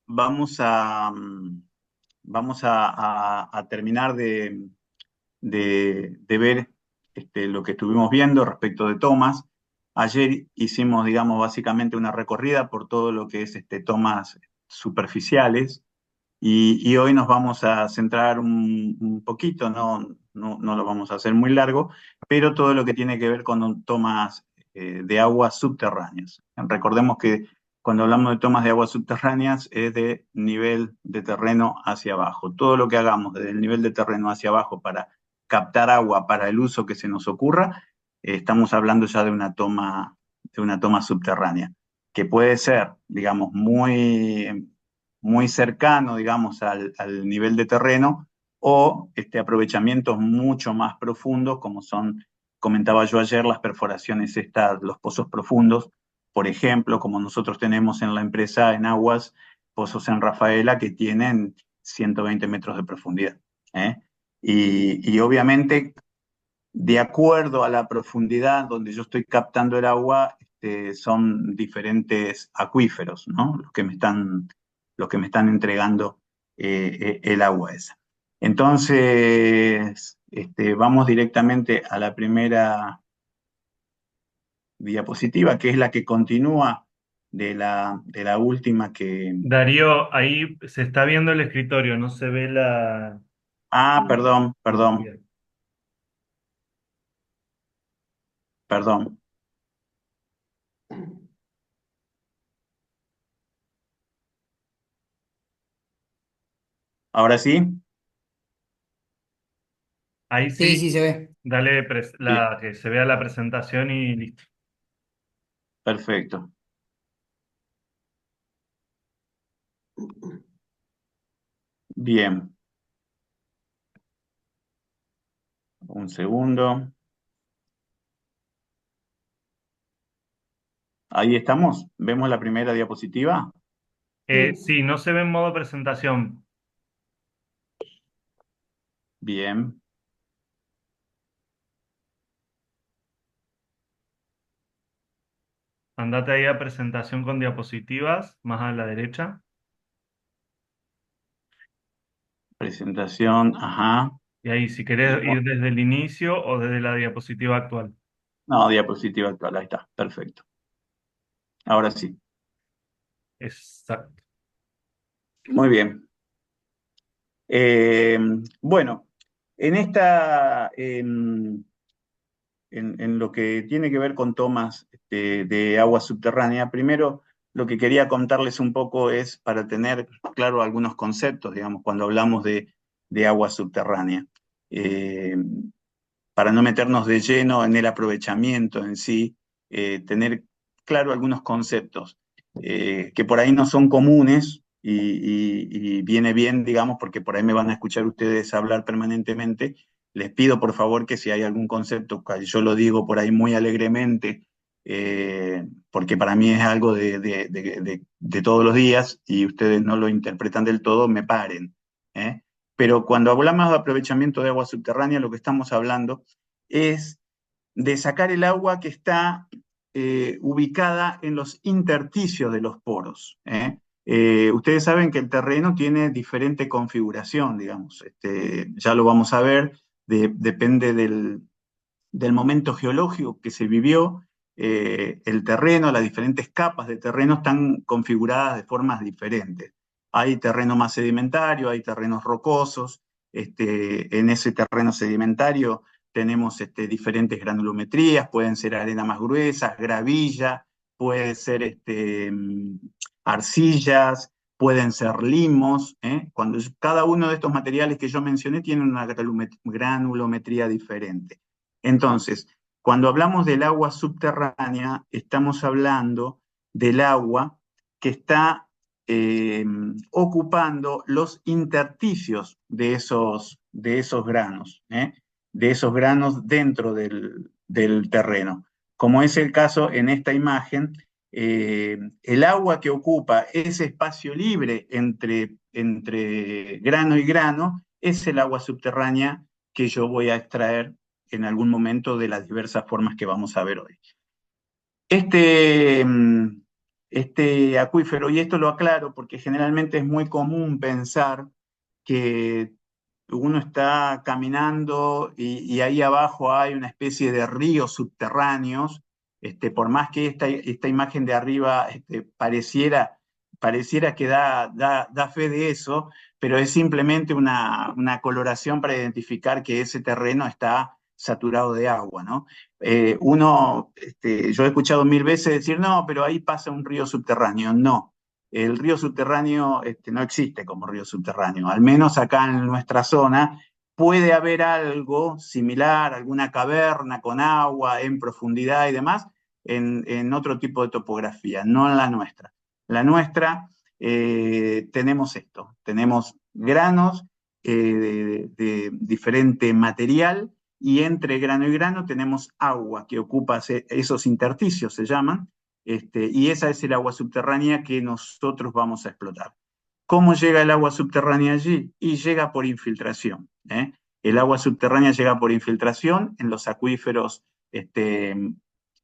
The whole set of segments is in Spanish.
Vamos a terminar de ver lo que estuvimos viendo respecto de tomas. Ayer hicimos, digamos, básicamente una recorrida por todo lo que es tomas superficiales y hoy nos vamos a centrar un poquito, no lo vamos a hacer muy largo, pero todo lo que tiene que ver con tomas de aguas subterráneas. Recordemos que cuando hablamos de tomas de aguas subterráneas es de nivel de terreno hacia abajo. Todo lo que hagamos desde el nivel de terreno hacia abajo para captar agua para el uso que se nos ocurra, estamos hablando ya de una toma subterránea, que puede ser, digamos, muy cercano, digamos, al nivel de terreno, o aprovechamientos mucho más profundos, como son, comentaba yo ayer, las perforaciones los pozos profundos, por ejemplo, como nosotros tenemos en la empresa en Aguas, pozos en Rafaela que tienen 120 metros de profundidad. ¿Eh? Y obviamente, de acuerdo a la profundidad donde yo estoy captando el agua, son diferentes acuíferos, ¿no? Los que me están entregando el agua esa. Entonces, vamos directamente a la primera diapositiva, que es la que continúa de la última que... Darío, ahí se está viendo el escritorio, no se ve la Ah, perdón, perdón, pantalla. perdón. Ahora sí, Ahí Sí, sí, sí, se ve. dale bien, que se vea la presentación y listo. perfecto. Bien, un segundo. Ahí estamos. ¿Vemos la primera diapositiva? Sí, no se ve en modo presentación. Bien. Andate ahí a presentación con diapositivas, más a la derecha. Presentación, ajá. Y ahí, si Y querés ir desde el inicio o desde la diapositiva actual. no, diapositiva actual, ahí está. Perfecto. Ahora sí. Exacto. Muy bien. Eh, bueno, en en lo que tiene que ver con tomas de agua subterránea, primero lo que quería contarles un poco es para tener claro algunos conceptos, digamos, cuando hablamos de agua subterránea. Eh, para no meternos de lleno en el aprovechamiento en sí, tener claro algunos conceptos que por ahí no son comunes y viene bien, digamos, porque por ahí me van a escuchar ustedes hablar permanentemente. Les pido por favor que si hay algún concepto, que yo lo digo por ahí muy alegremente, porque para mí es algo de todos los días y ustedes no lo interpretan del todo, me paren. ¿Eh? Pero cuando hablamos de aprovechamiento de agua subterránea, lo que estamos hablando es de sacar el agua que está ubicada en los intersticios de los poros. Ustedes saben que el terreno tiene diferente configuración, digamos. Ya lo vamos a ver, depende del momento geológico que se vivió. El terreno, las diferentes capas de terreno están configuradas de formas diferentes. Hay terreno más sedimentario, hay terrenos rocosos. En ese terreno sedimentario tenemos diferentes granulometrías, pueden ser arena más gruesas, gravilla, puede ser arcillas, pueden ser limos. Cada uno de estos materiales que yo mencioné tiene una granulometría diferente. Entonces, cuando hablamos del agua subterránea, estamos hablando del agua que está ocupando los intersticios de esos granos, de esos granos dentro del terreno. Como es el caso en esta imagen, el agua que ocupa ese espacio libre entre grano y grano es el agua subterránea que yo voy a extraer en algún momento de las diversas formas que vamos a ver hoy. Este, este acuífero, y esto lo aclaro porque generalmente es muy común pensar que uno está caminando y ahí abajo hay una especie de ríos subterráneos, por más que esta imagen de arriba pareciera que da fe de eso, pero es simplemente una coloración para identificar que ese terreno está saturado de agua, ¿no? Yo he escuchado mil veces decir, no, pero ahí pasa un río subterráneo. No, el río subterráneo no existe como río subterráneo, al menos acá en nuestra zona puede haber algo similar, alguna caverna con agua en profundidad y demás, en otro tipo de topografía, no en la nuestra. La nuestra tenemos esto, tenemos granos de diferente material y entre grano y grano tenemos agua que ocupa esos intersticios, se llaman, y esa es el agua subterránea que nosotros vamos a explotar. ¿Cómo llega el agua subterránea allí? Y llega por infiltración. El agua subterránea llega por infiltración en los acuíferos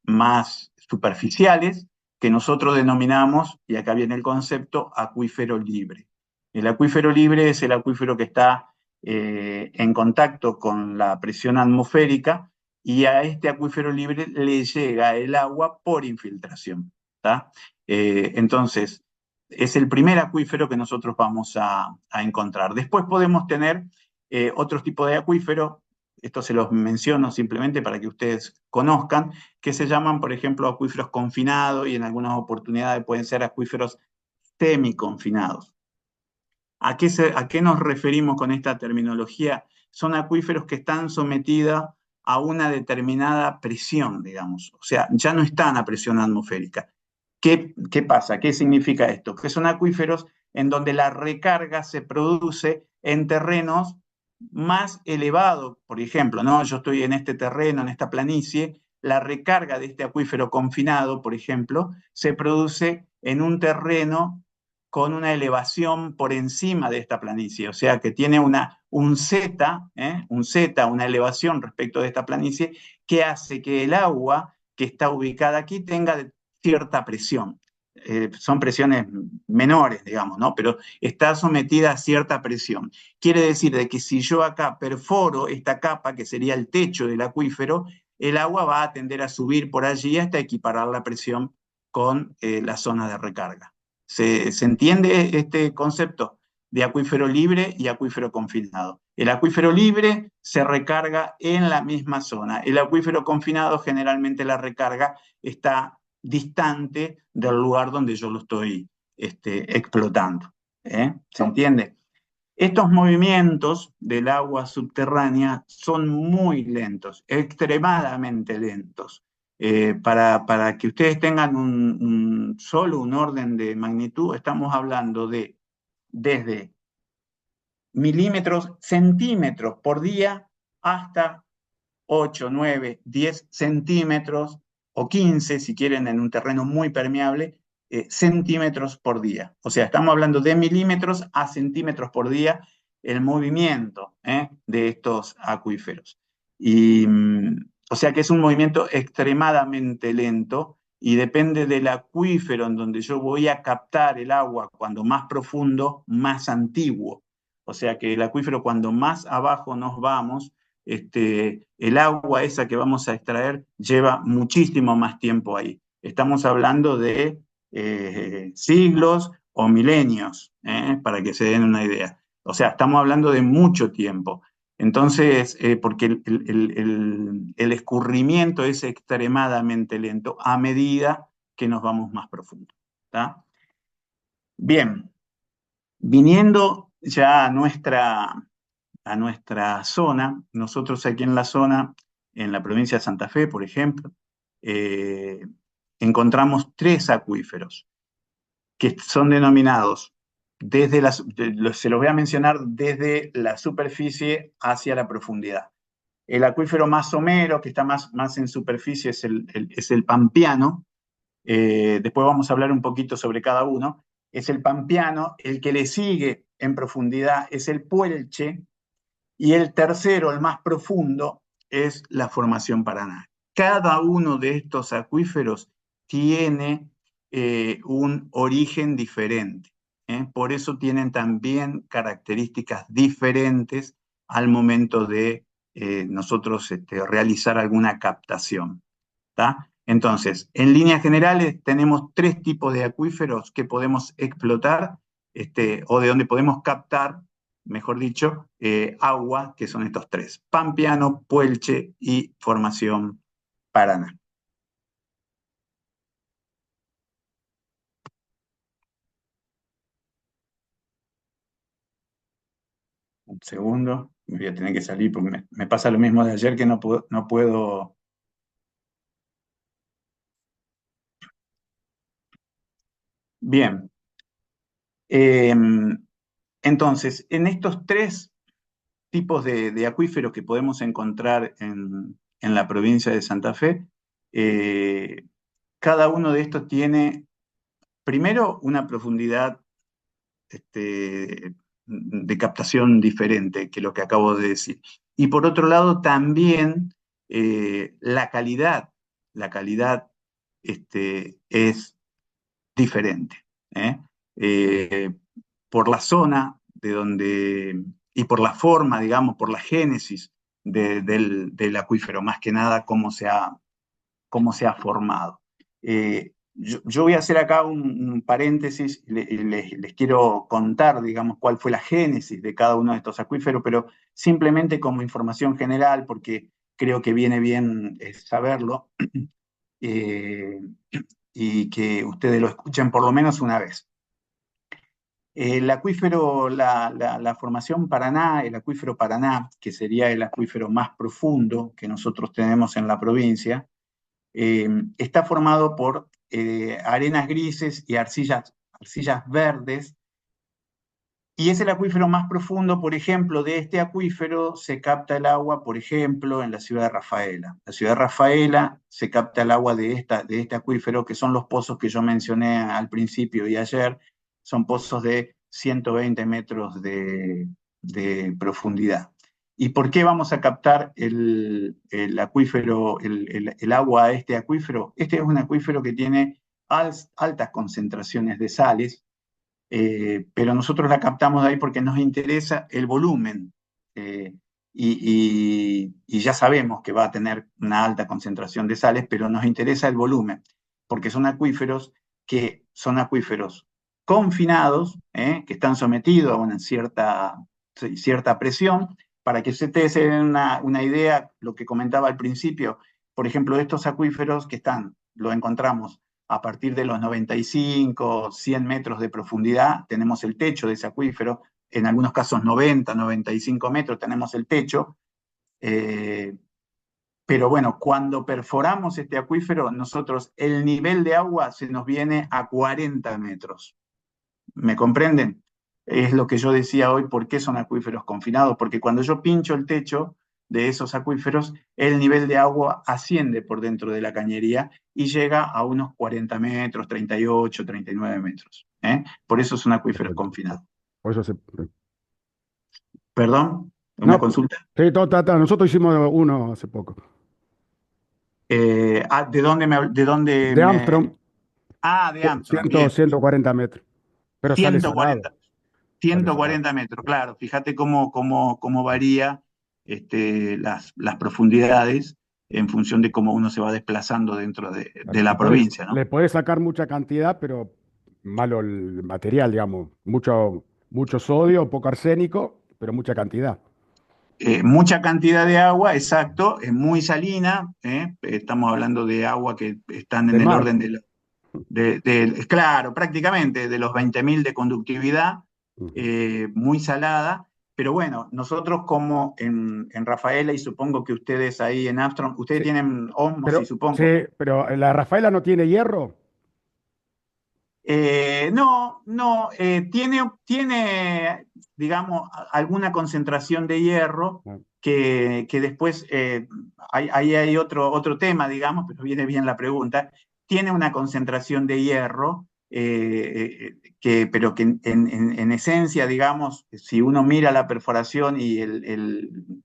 más superficiales, que nosotros denominamos, y acá viene el concepto, acuífero libre. El acuífero libre es el acuífero que está en contacto con la presión atmosférica y a este acuífero libre le llega el agua por infiltración. Entonces, es el primer acuífero que nosotros vamos a encontrar. Después podemos tener otros tipos de acuífero, esto se los menciono simplemente para que ustedes conozcan, que se llaman, por ejemplo, acuíferos confinados y en algunas oportunidades pueden ser acuíferos semiconfinados. ¿A qué nos referimos con esta terminología? Son acuíferos que están sometidos a una determinada presión, digamos. O sea, ya no están a presión atmosférica. ¿Qué pasa? ¿Qué significa esto? Que son acuíferos en donde la recarga se produce en terrenos más elevados. Por ejemplo, ¿no? Yo estoy en este terreno, en esta planicie, la recarga de este acuífero confinado, por ejemplo, se produce en un terreno con una elevación por encima de esta planicie, o sea que tiene un Z, una elevación respecto de esta planicie, que hace que el agua que está ubicada aquí tenga cierta presión. Son presiones menores, digamos, ¿no? Pero está sometida a cierta presión. Quiere decir de que si yo acá perforo esta capa, que sería el techo del acuífero, el agua va a tender a subir por allí hasta equiparar la presión con la zona de recarga. ¿Se entiende este concepto de acuífero libre y acuífero confinado? El acuífero libre se recarga en la misma zona. El acuífero confinado generalmente la recarga está distante del lugar donde yo lo estoy explotando. ¿Se entiende? Estos movimientos del agua subterránea son muy lentos, extremadamente lentos. Para que ustedes tengan solo un orden de magnitud, estamos hablando de desde milímetros, centímetros por día hasta 8, 9, 10 centímetros o 15, si quieren, en un terreno muy permeable, centímetros por día. O sea, estamos hablando de milímetros a centímetros por día el movimiento de estos acuíferos. O sea que es un movimiento extremadamente lento y depende del acuífero en donde yo voy a captar el agua, cuando más profundo, más antiguo. O sea que el acuífero, cuando más abajo nos vamos, el agua esa que vamos a extraer lleva muchísimo más tiempo ahí. Estamos hablando de siglos o milenios, para que se den una idea. O sea, estamos hablando de mucho tiempo. Entonces, porque el escurrimiento es extremadamente lento a medida que nos vamos más profundo. ¿Tá? Bien, viniendo ya a nuestra zona, nosotros aquí en la zona, en la provincia de Santa Fe, por ejemplo, eh, encontramos tres acuíferos que son denominados se los voy a mencionar desde la superficie hacia la profundidad. El acuífero más somero, que está más en superficie, es el Pampeano. Después vamos a hablar un poquito sobre cada uno. Es el Pampeano. El que le sigue en profundidad es el Puelche. Y el tercero, el más profundo, es la Formación Paraná. Cada uno de estos acuíferos tiene un origen diferente. Por eso tienen también características diferentes al momento de nosotros realizar alguna captación. ¿Tá? Entonces, en líneas generales, tenemos tres tipos de acuíferos que podemos explotar o de donde podemos captar, mejor dicho, agua, que son estos tres: Pampeano, Puelche y Formación Paraná. Un segundo, me voy a tener que salir porque me pasa lo mismo de ayer, que no puedo. Bien. Eh, entonces, en estos tres tipos de acuíferos que podemos encontrar en la provincia de Santa Fe, cada uno de estos tiene, primero, una profundidad de captación diferente que lo que acabo de decir. Y por otro lado, también la calidad es diferente. ¿eh? Eh, por la zona de donde, y por la forma, digamos, por la génesis del acuífero, más que nada cómo se ha formado. Yo voy a hacer acá un paréntesis y les quiero contar, digamos, cuál fue la génesis de cada uno de estos acuíferos, pero simplemente como información general, porque creo que viene bien saberlo, eh, y que ustedes lo escuchen por lo menos una vez. El acuífero, la formación Paraná, el acuífero Paraná, que sería el acuífero más profundo que nosotros tenemos en la provincia, está formado por arenas grises y arcillas verdes, y es el acuífero más profundo. Por ejemplo, de este acuífero se capta el agua, por ejemplo, en la ciudad de Rafaela. La ciudad de Rafaela se capta el agua de este acuífero, que son los pozos que yo mencioné al principio y ayer. Son pozos de 120 metros de profundidad. ¿Y por qué vamos a captar el acuífero, el agua a este acuífero? Este es un acuífero que tiene altas concentraciones de sales, pero nosotros la captamos de ahí porque nos interesa el volumen, y ya sabemos que va a tener una alta concentración de sales, pero nos interesa el volumen, porque son acuíferos confinados, que están sometidos a una cierta presión. Para que ustedes se den una idea, lo que comentaba al principio, por ejemplo, estos acuíferos lo encontramos a partir de los 95, 100 metros de profundidad, tenemos el techo de ese acuífero, en algunos casos 90, 95 metros tenemos el techo, pero bueno, cuando perforamos este acuífero, nosotros el nivel de agua se nos viene a 40 metros. ¿Me comprenden? Es lo que yo decía hoy: ¿por qué son acuíferos confinados? Porque cuando yo pincho el techo de esos acuíferos, el nivel de agua asciende por dentro de la cañería y llega a unos 40 metros, 38, 39 metros. Por eso son acuíferos Perfecto. confinados. Por eso se... ¿Perdón? ¿Una No, consulta? sí, nosotros hicimos uno hace poco. ¿De dónde De me...? Armstrong, Ah, de Armstrong, 100, bien. 140 metros, pero sale salado, 140, sale salado. 140 metros, claro. Fíjate cómo varía las profundidades en función de cómo uno se va desplazando dentro de Claro, la provincia, ¿no? le podés sacar mucha cantidad, pero malo el material, digamos. Mucho sodio, poco arsénico, pero mucha cantidad. Mucha cantidad de agua, exacto, es muy salina. Estamos hablando de agua que están en Del el mar. orden claro, prácticamente de los 20.000 de conductividad, Ujú. muy salada. Pero bueno, nosotros como en Rafaela, y supongo que ustedes ahí en Armstrong, ustedes Sí, tienen osmosis, sí, supongo. pero la Rafaela no tiene hierro. No, no, tiene, digamos, alguna concentración de hierro Ah, que después, ahí hay otro tema, digamos, pero viene bien la pregunta. Tiene una concentración de hierro, pero que en esencia, digamos, si uno mira la perforación y el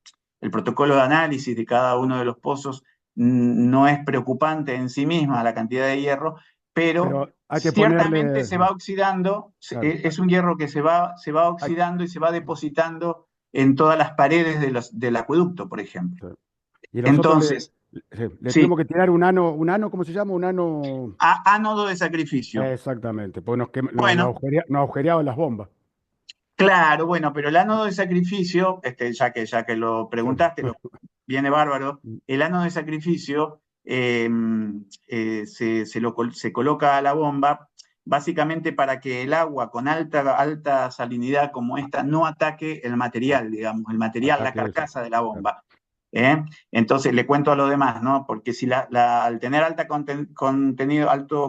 protocolo de análisis de cada uno de los pozos, no es preocupante en sí misma la cantidad de hierro, pero hay que ciertamente ponerle, se va oxidando, claro, es un hierro que se va hay- oxidando y se va depositando en todas las paredes del acueducto, por ejemplo. sí. Y nosotros Entonces, le sí, tuvimos que tirar un ano, ¿cómo se llama? Un ano, ánodo de sacrificio. exactamente, porque Bueno, nos agujereaban las bombas. claro, bueno, pero el ánodo de sacrificio, ya que lo Sí. preguntaste, viene bárbaro. El ánodo de sacrificio se coloca a la bomba básicamente para que el agua con alta salinidad como esta no ataque el material, digamos, el material, la Ataque eso. carcasa de la Claro. bomba. ¿Eh? Entonces le cuento a lo demás, ¿no? Porque si al tener alto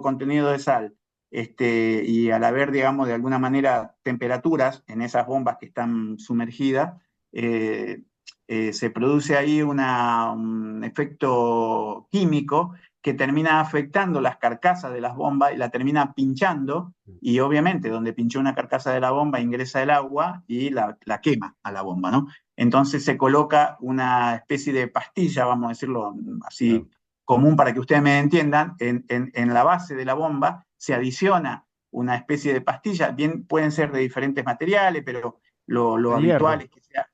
contenido de sal, y al haber, digamos, de alguna manera temperaturas en esas bombas que están sumergidas, se produce ahí un efecto químico que termina afectando las carcasas de las bombas y la termina pinchando, y obviamente donde pinchó una carcasa de la bomba ingresa el agua y la quema a la bomba, ¿no? Entonces se coloca una especie de pastilla, vamos a decirlo Claro. así común para que ustedes me entiendan, en la base de la bomba se adiciona una especie de pastilla, bien pueden ser de diferentes materiales, pero lo De habitual hierro. es que sea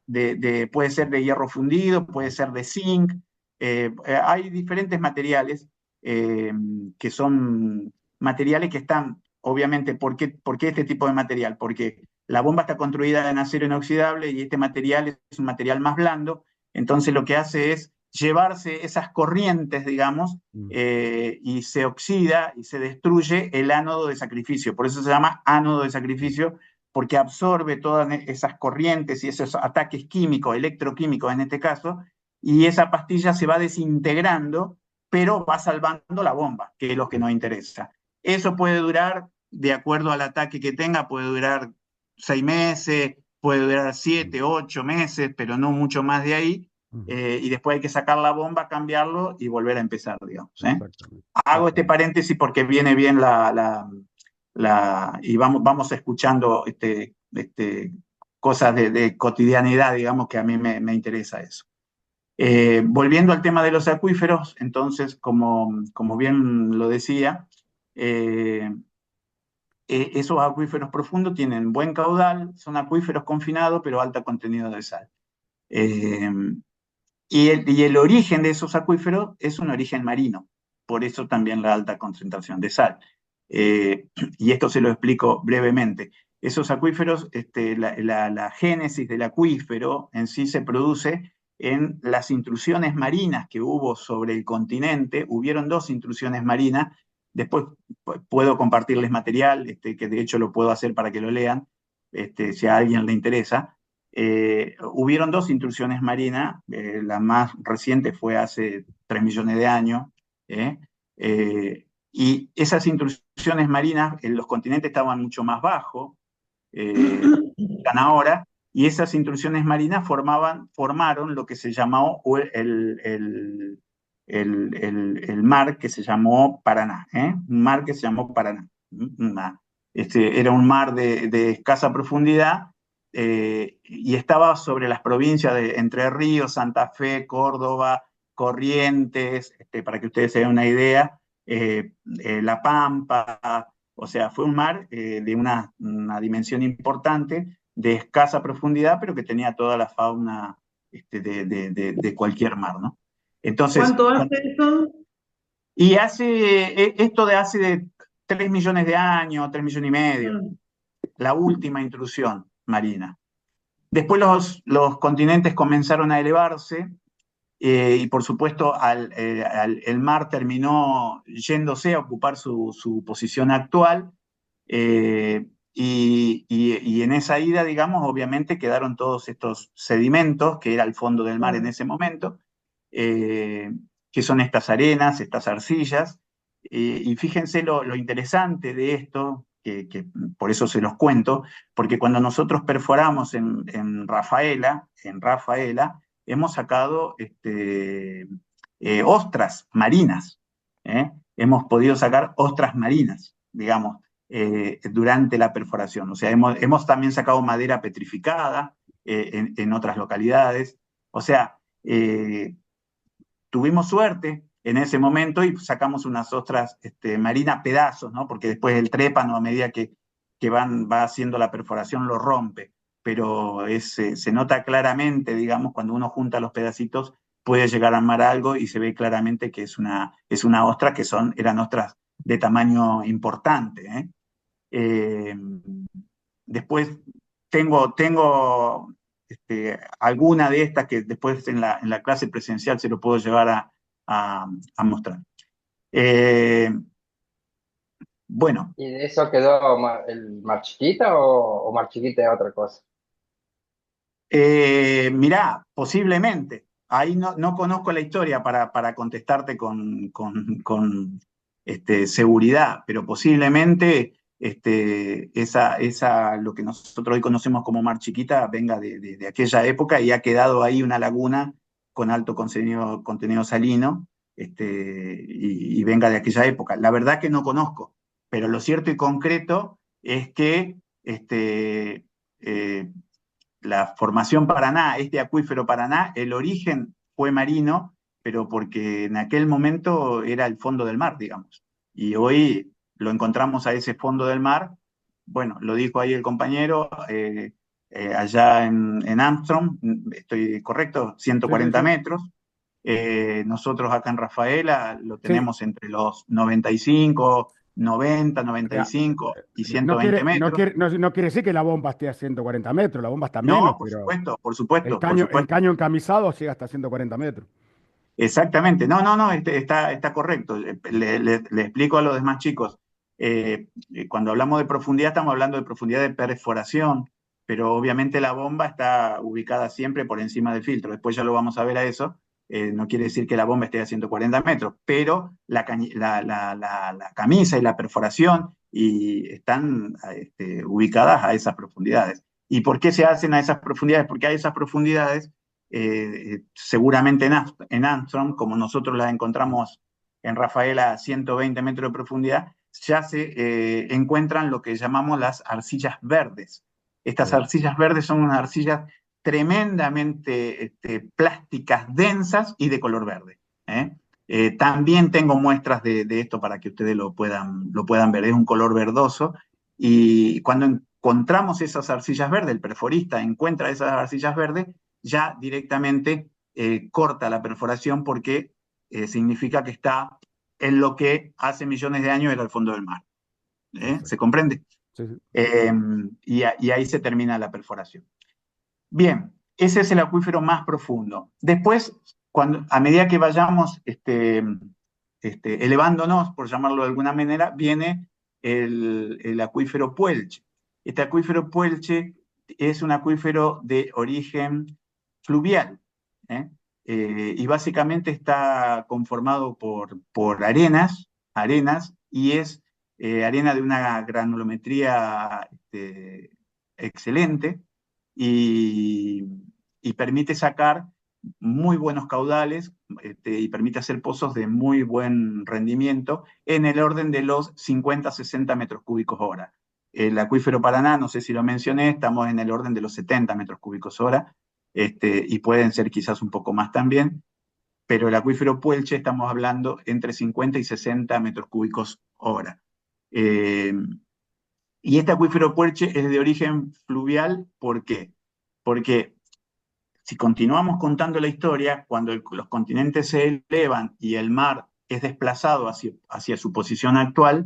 puede ser de hierro fundido, puede ser de zinc, hay diferentes materiales que son materiales que están, obviamente, ¿por qué este tipo de material? Porque la bomba está construida en acero inoxidable y este material es un material más blando, entonces lo que hace es llevarse esas corrientes, digamos, Mm. y se oxida y se destruye el ánodo de sacrificio. Por eso se llama ánodo de sacrificio, porque absorbe todas esas corrientes y esos ataques químicos, electroquímicos en este caso, y esa pastilla se va desintegrando, pero va salvando la bomba, que es lo que nos interesa. Eso puede durar, de acuerdo al ataque que tenga, puede durar 6 meses, puede durar 7, 8 meses, pero no mucho más de ahí. Y después hay que sacar la bomba, cambiarlo y volver a empezar, digamos. Exactamente. Hago este paréntesis porque viene bien y vamos escuchando cosas de cotidianidad, digamos, que a mí me interesa eso. Volviendo al tema de los acuíferos, entonces, como bien lo decía, eh, esos acuíferos profundos tienen buen caudal, son acuíferos confinados, pero alto contenido de sal. Eh, y el origen de esos acuíferos es un origen marino, por eso también la alta concentración de sal. Eh, y esto se lo explico brevemente. Esos acuíferos, la génesis del acuífero en sí se produce en las intrusiones marinas que hubo sobre el continente. Hubieron 2 intrusiones marinas. Después puedo compartirles material, que de hecho lo puedo hacer para que lo lean, si a alguien le interesa. Hubieron 2 intrusiones marinas, la más reciente fue hace 3 millones de años, ¿eh? Y esas intrusiones marinas, en los continentes estaban mucho más bajos, están ahora, y esas intrusiones marinas formaron lo que se llamó el mar que se llamó Paraná, un mar que se llamó Paraná. Era un mar de escasa profundidad, y estaba sobre las provincias de Entre Ríos, Santa Fe, Córdoba, Corrientes, para que ustedes se den una idea, La Pampa, o sea, fue un mar de una dimensión importante, de escasa profundidad, pero que tenía toda la fauna de cualquier mar, ¿no? Entonces, ¿Cuánto hace eso? y esto de hace de 3 millones de años, 3 millones y medio, Mm. la última intrusión marina. Después los continentes comenzaron a elevarse, y por supuesto el mar terminó yéndose a ocupar su posición actual, y en esa ida, digamos, obviamente quedaron todos estos sedimentos, que era el fondo del mar en ese momento, eh, que son estas arenas, estas arcillas, y fíjense lo interesante de esto, que por eso se los cuento, porque cuando nosotros perforamos en Rafaela, hemos sacado ostras marinas, hemos podido sacar ostras marinas, digamos, durante la perforación. O sea, hemos también sacado madera petrificada en otras localidades. O sea, tuvimos suerte en ese momento y sacamos unas ostras marinas pedazos, ¿no? Porque después el trépano, a medida que va haciendo la perforación, lo rompe. Pero se nota claramente, digamos, cuando uno junta los pedacitos, puede llegar a armar algo y se ve claramente que es una ostra que eran ostras de tamaño importante, ¿eh? Después tengo alguna de estas que después en la clase presencial se lo puedo llevar a mostrar. Bueno, ¿Y de eso quedó el Mar Chiquita o Mar Chiquita es otra cosa? mirá, posiblemente. Ahí no conozco la historia para contestarte con seguridad, pero posiblemente lo que nosotros hoy conocemos como Mar Chiquita venga de aquella época y ha quedado ahí una laguna con alto contenido salino, y venga de aquella época. La verdad que no conozco, pero lo cierto y concreto es que la formación Paraná, este acuífero Paraná, el origen fue marino, pero porque en aquel momento era el fondo del mar, digamos. Y hoy lo encontramos a ese fondo del mar. Bueno, lo dijo ahí el compañero, allá en Armstrong, estoy correcto, Sí, sí, 140 sí. metros. Nosotros acá en Rafaela lo Sí. tenemos entre los 95, 90, O sea, 95 y no 120 quiere, metros. no quiere decir que la bomba esté a 140 metros, la bomba está No, menos, pero por supuesto, por el supuesto. caño encamisado llega hasta 140 metros. Exactamente, no, está correcto. Le explico a los demás chicos. Cuando hablamos de profundidad, estamos hablando de profundidad de perforación, pero obviamente la bomba está ubicada siempre por encima del filtro. Después ya lo vamos a ver a eso. No quiere decir que la bomba esté a 140 metros, pero la camisa y la perforación están ubicadas a esas profundidades. ¿Y por qué se hacen a esas profundidades? Porque a esas profundidades seguramente en Armstrong, como nosotros las encontramos en Rafaela a 120 metros de profundidad, ya se encuentran lo que llamamos las arcillas verdes. Estas arcillas verdes son unas arcillas tremendamente plásticas, densas y de color verde. También tengo muestras de esto para que ustedes lo puedan ver. Es un color verdoso y cuando encontramos esas arcillas verdes, el perforista encuentra esas arcillas verdes, ya directamente corta la perforación porque significa que está en lo que hace millones de años era el fondo del mar. ¿Se comprende? Sí, sí. Y ahí se termina la perforación. Bien, ese es el acuífero más profundo. Después, a medida que vayamos elevándonos, por llamarlo de alguna manera, viene el acuífero Puelche. Este acuífero Puelche es un acuífero de origen fluvial, ¿eh? Y básicamente está conformado por arenas, y es arena de una granulometría excelente, y, y permite sacar muy buenos caudales, y permite hacer pozos de muy buen rendimiento en el orden de los 50-60 metros cúbicos hora. El acuífero Paraná, no sé si lo mencioné, estamos en el orden de los 70 metros cúbicos hora, y pueden ser quizás un poco más también, pero el acuífero Puelche estamos hablando entre 50 y 60 metros cúbicos hora. Y este acuífero Puelche es de origen fluvial, ¿por qué? Porque si continuamos contando la historia, cuando los continentes se elevan y el mar es desplazado hacia su posición actual,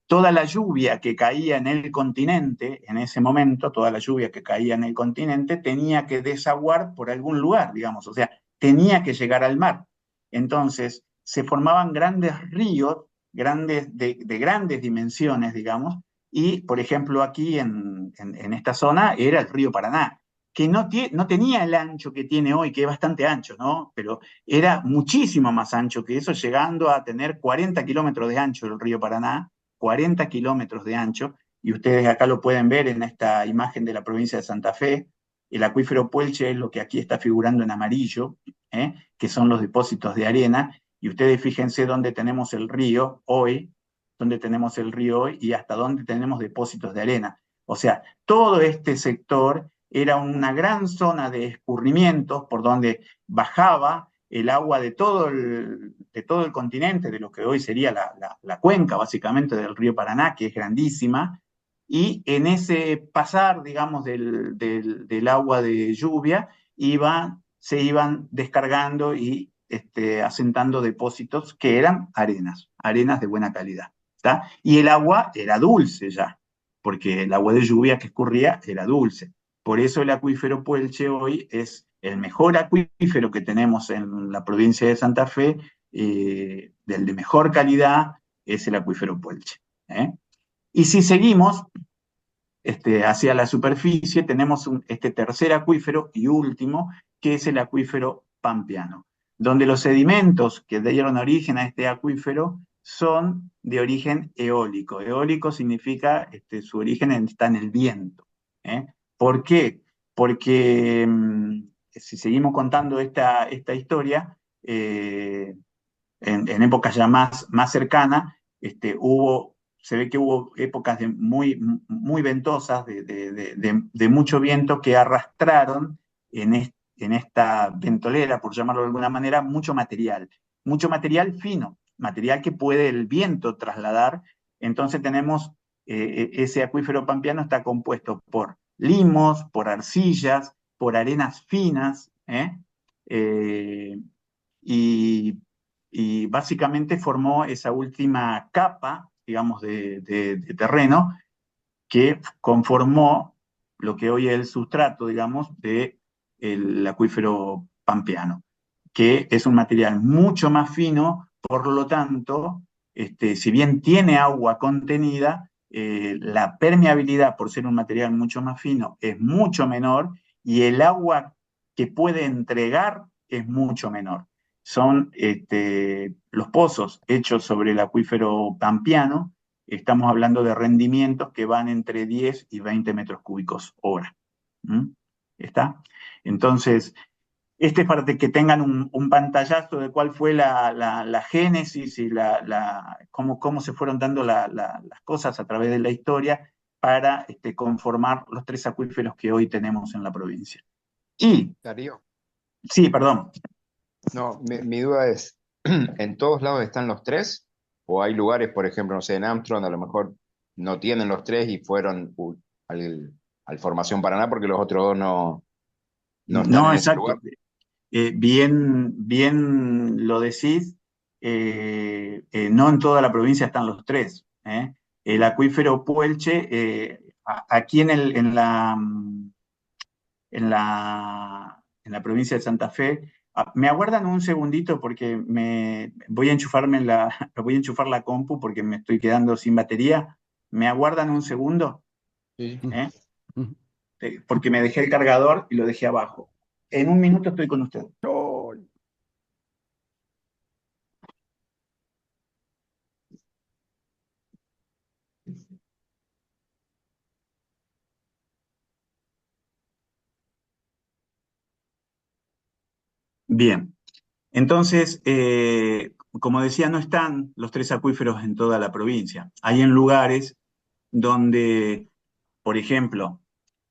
toda la lluvia que caía en el continente, en ese momento, toda la lluvia que caía en el continente tenía que desaguar por algún lugar, digamos, o sea, tenía que llegar al mar. Entonces, se formaban grandes ríos, de grandes dimensiones, digamos, y, por ejemplo, aquí en esta zona era el río Paraná, que no tenía el ancho que tiene hoy, que es bastante ancho, ¿no? Pero era muchísimo más ancho que eso, llegando a tener 40 kilómetros de ancho el río Paraná, 40 kilómetros de ancho, y ustedes acá lo pueden ver en esta imagen de la provincia de Santa Fe. El acuífero Puelche es lo que aquí está figurando en amarillo, que son los depósitos de arena, y ustedes fíjense dónde tenemos el río hoy, y hasta dónde tenemos depósitos de arena. O sea, todo este sector era una gran zona de escurrimientos por donde bajaba el agua de todo el continente, de lo que hoy sería la cuenca, básicamente, del río Paraná, que es grandísima, y en ese pasar, digamos, del agua de lluvia, se iban descargando y asentando depósitos que eran arenas de buena calidad. ¿Tá? Y el agua era dulce ya, porque el agua de lluvia que escurría era dulce. Por eso el acuífero Puelche hoy es el mejor acuífero que tenemos en la provincia de Santa Fe, del de mejor calidad, es el acuífero Puelche. Y si seguimos hacia la superficie, tenemos este tercer acuífero y último, que es el acuífero pampeano, donde los sedimentos que dieron origen a este acuífero son de origen eólico. Eólico significa su origen está en el viento. ¿Por qué? Porque si seguimos contando esta historia, en épocas ya más cercanas, se ve que hubo épocas muy ventosas, de mucho viento, que arrastraron en esta ventolera, por llamarlo de alguna manera, mucho material fino, material que puede el viento trasladar. Entonces tenemos, ese acuífero pampeano está compuesto por limos, por arcillas, por arenas finas, y básicamente formó esa última capa, digamos, de terreno, que conformó lo que hoy es el sustrato, digamos, del acuífero pampeano, que es un material mucho más fino. Por lo tanto, si bien tiene agua contenida, la permeabilidad, por ser un material mucho más fino, es mucho menor, y el agua que puede entregar es mucho menor. Son los pozos hechos sobre el acuífero pampeano. Estamos hablando de rendimientos que van entre 10 y 20 metros cúbicos hora. ¿Está? Entonces, es para que tengan un pantallazo de cuál fue la génesis y cómo se fueron dando las cosas a través de la historia para conformar los 3 acuíferos que hoy tenemos en la provincia. Y, Darío, sí, perdón. no, mi duda es, ¿en todos lados están los 3? ¿O hay lugares, por ejemplo, no sé, en Armstrong a lo mejor no tienen los 3 y fueron al Formación Paraná porque los otros dos no están No, en ese lugar? exacto. Bien lo decís. No en toda la provincia están los 3. El acuífero Puelche, aquí en la provincia de Santa Fe. ¿Me aguardan un segundito? Porque voy a voy a enchufar la compu porque me estoy quedando sin batería. ¿Me aguardan un segundo? Sí. ¿Eh? Porque me dejé el cargador y lo dejé abajo. En un minuto estoy con ustedes. ¡Ay! Bien. Entonces, como decía, no están los 3 acuíferos en toda la provincia. Hay en lugares donde, por ejemplo,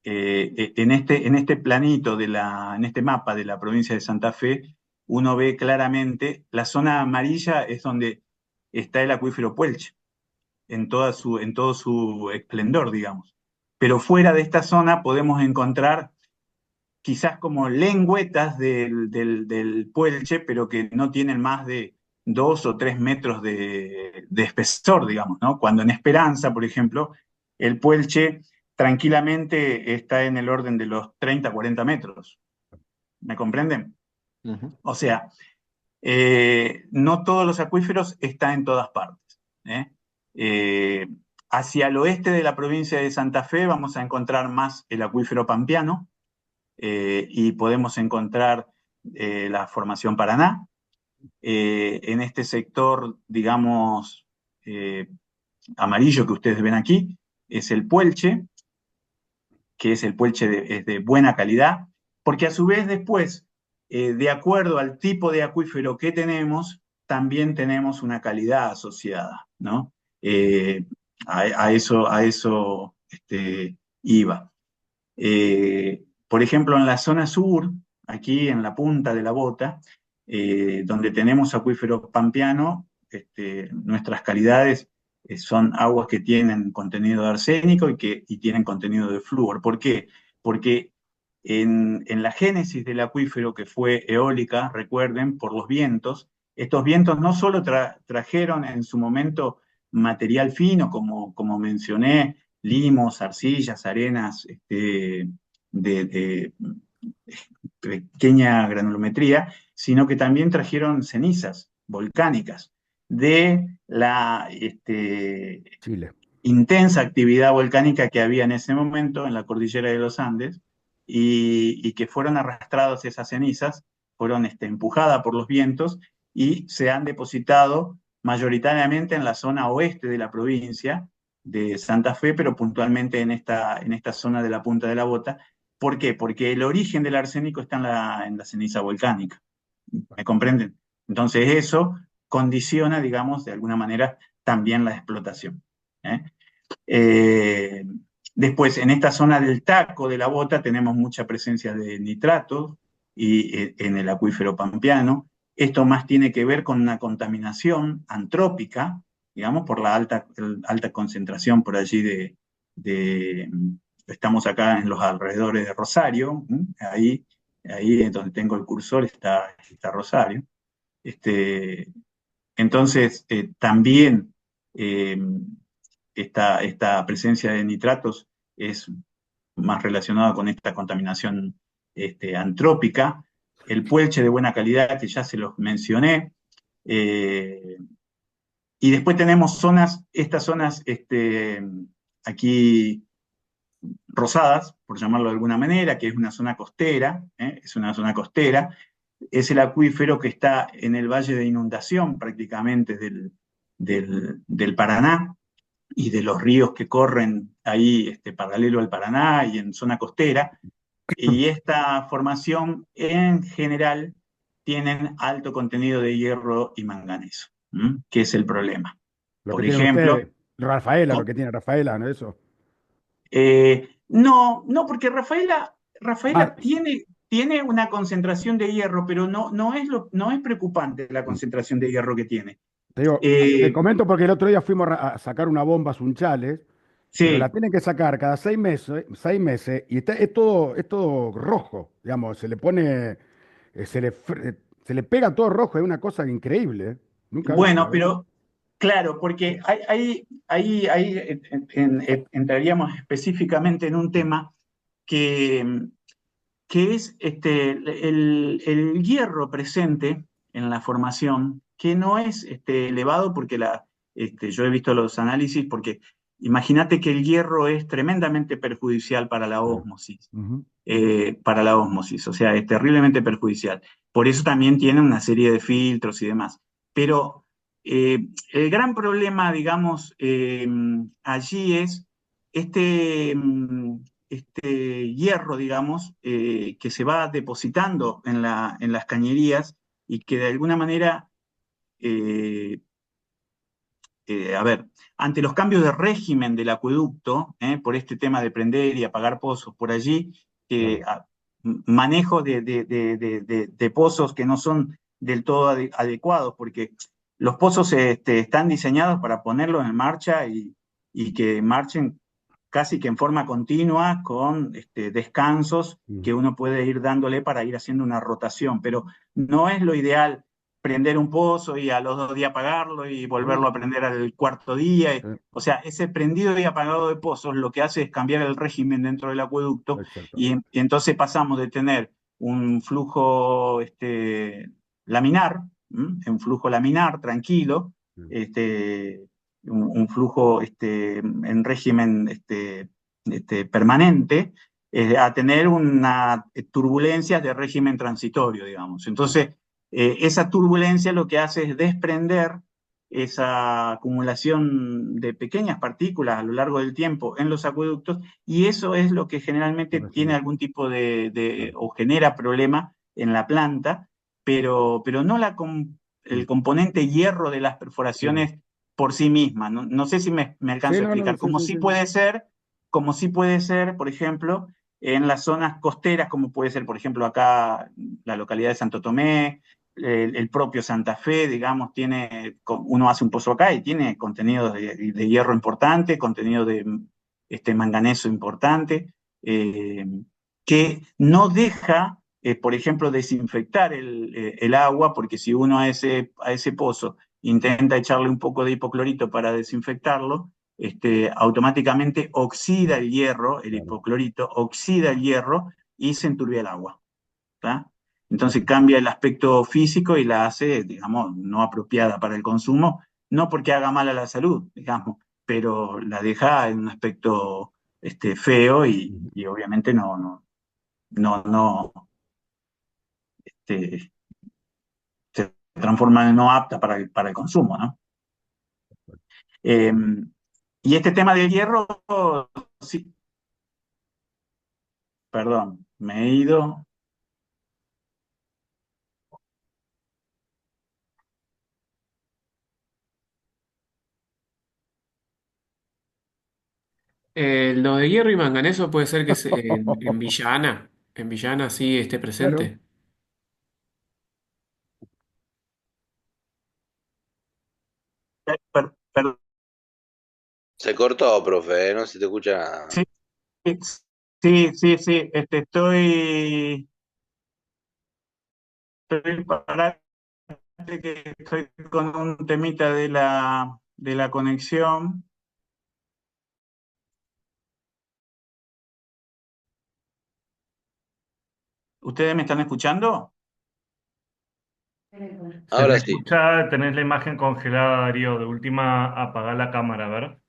en este planito, en este mapa de la provincia de Santa Fe, uno ve claramente la zona amarilla es donde está el acuífero Puelche, en todo su esplendor, digamos. Pero fuera de esta zona podemos encontrar quizás como lengüetas del Puelche, pero que no tienen más de 2 o 3 metros de espesor, digamos, ¿no? Cuando en Esperanza, por ejemplo, el Puelche tranquilamente está en el orden de los 30, 40 metros. ¿Me comprenden? Ujú. O sea, no todos los acuíferos están en todas partes. Eh, hacia el oeste de la provincia de Santa Fe vamos a encontrar más el acuífero pampeano, y podemos encontrar la Formación Paraná. En este sector, digamos, amarillo que ustedes ven aquí, es el Puelche, que es el Puelche es de buena calidad, porque a su vez después, de acuerdo al tipo de acuífero que tenemos, también tenemos una calidad asociada, ¿no? A eso iba. Por ejemplo, en la zona sur, aquí en la punta de la bota, donde tenemos acuífero pampeano, nuestras calidades son aguas que tienen contenido de arsénico y tienen contenido de flúor. ¿Por qué? Porque en la génesis del acuífero, que fue eólica, recuerden, por los vientos, estos vientos no solo trajeron en su momento material fino, como mencioné, limos, arcillas, arenas de pequeña granulometría, sino que también trajeron cenizas volcánicas de la Chile. intensa actividad volcánica que había en ese momento en la cordillera de los Andes y que fueron arrastradas esas cenizas, fueron empujadas por los vientos y se han depositado mayoritariamente en la zona oeste de la provincia de Santa Fe, pero puntualmente en esta zona de la Punta de la Bota. ¿Por qué? Porque el origen del arsénico está en la ceniza volcánica. ¿Me comprenden? Entonces eso condiciona, digamos, de alguna manera también la explotación. ¿eh? Después, en esta zona del Taco de la Bota tenemos mucha presencia de nitratos en el acuífero pampeano. Esto más tiene que ver con una contaminación antrópica, digamos, por la alta concentración por allí estamos acá en los alrededores de Rosario, ahí es donde tengo el cursor está Rosario. Entonces, también esta presencia de nitratos es más relacionada con esta contaminación antrópica. El puelche de buena calidad, que ya se los mencioné. Y después tenemos estas zonas aquí rosadas, por llamarlo de alguna manera, que es una zona costera, es una zona costera. Es el acuífero que está en el valle de inundación prácticamente del Paraná y de los ríos que corren ahí paralelo al Paraná y en zona costera. Y esta formación en general tienen alto contenido de hierro y manganeso, que es el problema. Lo Por que tienen ejemplo, ustedes, Rafaela, ¿no? lo que tiene Rafaela, ¿no? Eso. No, porque Rafaela Ah, tiene una concentración de hierro, pero no es preocupante la concentración de hierro que tiene. te digo, te Eh, comento porque el otro día fuimos a sacar una bomba a Sunchales, pero la sí, tienen que sacar cada 6 meses, y es todo rojo, digamos, se le pone, se le pega todo rojo, es una cosa increíble, ¿eh? Nunca bueno, vista, ¿eh? pero claro, porque ahí entraríamos específicamente en un tema que, que es el hierro presente en la formación, que no es elevado porque yo he visto los análisis, porque imagínate que el hierro es tremendamente perjudicial para la Sí. ósmosis, Ujú. o sea, es terriblemente perjudicial. Por eso también tiene una serie de filtros y demás. Pero el gran problema, digamos, allí es este, hierro, digamos, que se va depositando en las cañerías y que de alguna manera, eh, a ver, ante los cambios de régimen del acueducto, por este tema de prender y apagar pozos por allí, Claro. manejo de pozos que no son del todo adecuados, porque los pozos están diseñados para ponerlos en marcha y que marchen casi que en forma continua, con descansos que uno puede ir dándole para ir haciendo una rotación, pero no es lo ideal prender un pozo y a los 2 días apagarlo y volverlo a prender al cuarto día. Sí, O sea, ese prendido y apagado de pozos lo que hace es cambiar el régimen dentro del acueducto exacto. y entonces pasamos de tener un flujo laminar, un flujo laminar tranquilo, Sí. un flujo en régimen permanente, a tener una turbulencias de régimen transitorio, digamos. Entonces, esa turbulencia lo que hace es desprender esa acumulación de pequeñas partículas a lo largo del tiempo en los acueductos, y eso es lo que generalmente Por tiene decirlo. algún tipo Claro. o genera problema en la planta, pero no el componente hierro de las Sí, perforaciones por sí misma. No sé si me sí, alcanzo a no, no, explicar, sí, sí, sí, sí. como sí puede ser, por ejemplo, en las zonas costeras, como puede ser, por ejemplo, acá la localidad de Santo Tomé, el propio Santa Fe, digamos, uno hace un pozo acá y tiene contenido de hierro importante, contenido de manganeso importante, eh, que no deja, por ejemplo, desinfectar el agua, porque si uno a ese pozo intenta echarle un poco de hipoclorito para desinfectarlo, automáticamente oxida el hierro, el Claro, hipoclorito oxida el hierro y se enturbia el agua. ¿Tá? Entonces claro. cambia el aspecto físico y la hace, digamos, no apropiada para el consumo, no porque haga mal a la salud, digamos, pero la deja en un aspecto feo Ujú. y obviamente no este, se transforma en no apta para el consumo, ¿no? Eh, y este tema del hierro, sí, perdón, me he ido. Lo de hierro y manganeso puede ser que en Villana. En Villana sí esté Claro. presente. Perdón, Se cortó, profe, no se te escucha nada. sí, sí, estoy para que estoy con un temita de la conexión. ¿Ustedes me están escuchando? Se te Ahora sí. escucha, tenés la imagen congelada, Darío. De última, apagá la cámara, a ver.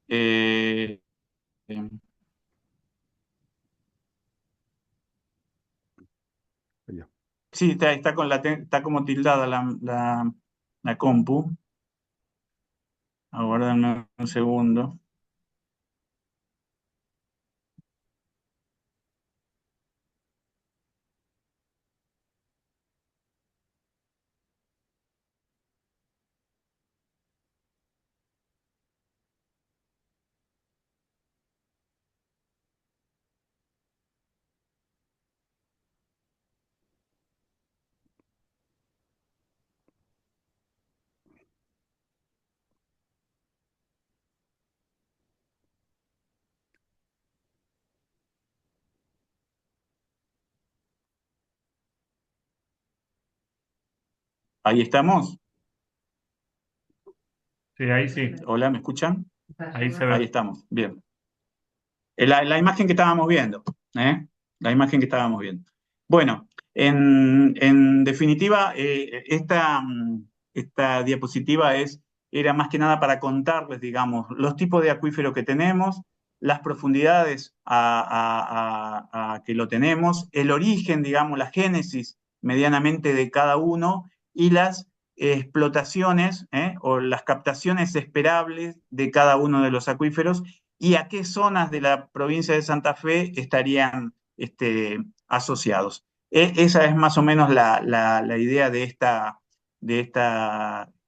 Eh, eh, Ya. sí, está como tildada la compu. Aguardame un segundo. Ahí estamos. Sí, ahí sí. Hola, ¿me escuchan? Ahí se Ahí ve. estamos. Bien. La imagen que estábamos viendo, ¿eh? La imagen que estábamos viendo. Bueno, en definitiva, esta diapositiva era más que nada para contarles, digamos, los tipos de acuífero que tenemos, las profundidades a que lo tenemos, el origen, digamos, la génesis medianamente de cada uno y las explotaciones o las captaciones esperables de cada uno de los acuíferos y a qué zonas de la provincia de Santa Fe estarían asociados. Esa es más o menos la idea de esta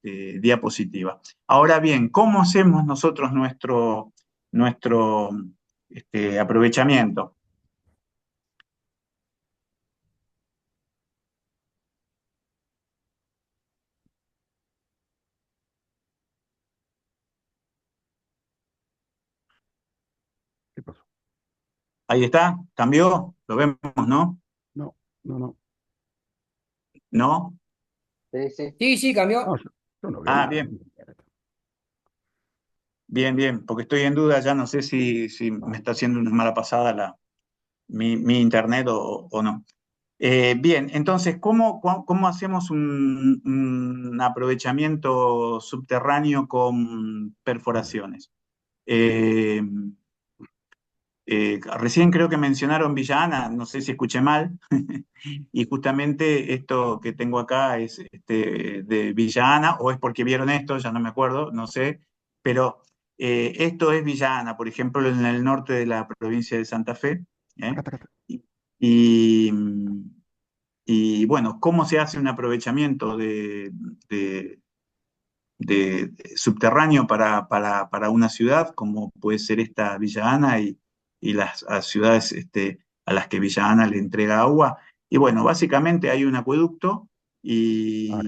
diapositiva. Ahora bien, ¿cómo hacemos nosotros nuestro aprovechamiento? ¿Qué pasó? Ahí está, cambió, lo vemos, ¿no? No, no, no. ¿No? Sí, sí. Sí, sí, No, cambió. yo no veo Ah, nada. bien, bien, porque estoy en duda, ya no sé si me está haciendo una mala pasada mi internet o no. Bien, entonces, ¿cómo hacemos un aprovechamiento subterráneo con perforaciones? Eh, Recién creo que mencionaron Villa Ana, no sé si escuché mal, y justamente esto que tengo acá es de Villa Ana, o es porque vieron esto, ya no me acuerdo, no sé, pero esto es Villa Ana, por ejemplo, en el norte de la provincia de Santa Fe. ¿Eh? Acá está, acá está. Y, y bueno, ¿cómo se hace un aprovechamiento de- subterráneo para una ciudad como puede ser esta Villa Ana y las ciudades a las que Villa Ana le entrega agua. Y bueno, básicamente hay un acueducto y a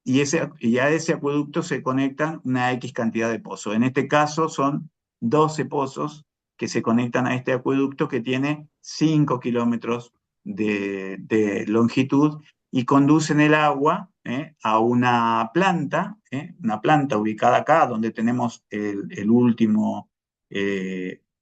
ese acueducto se conectan una X cantidad de pozos. En este caso son 12 pozos que se conectan a este acueducto que tiene 5 kilómetros de longitud y conducen el agua a una planta ubicada acá, donde tenemos el último,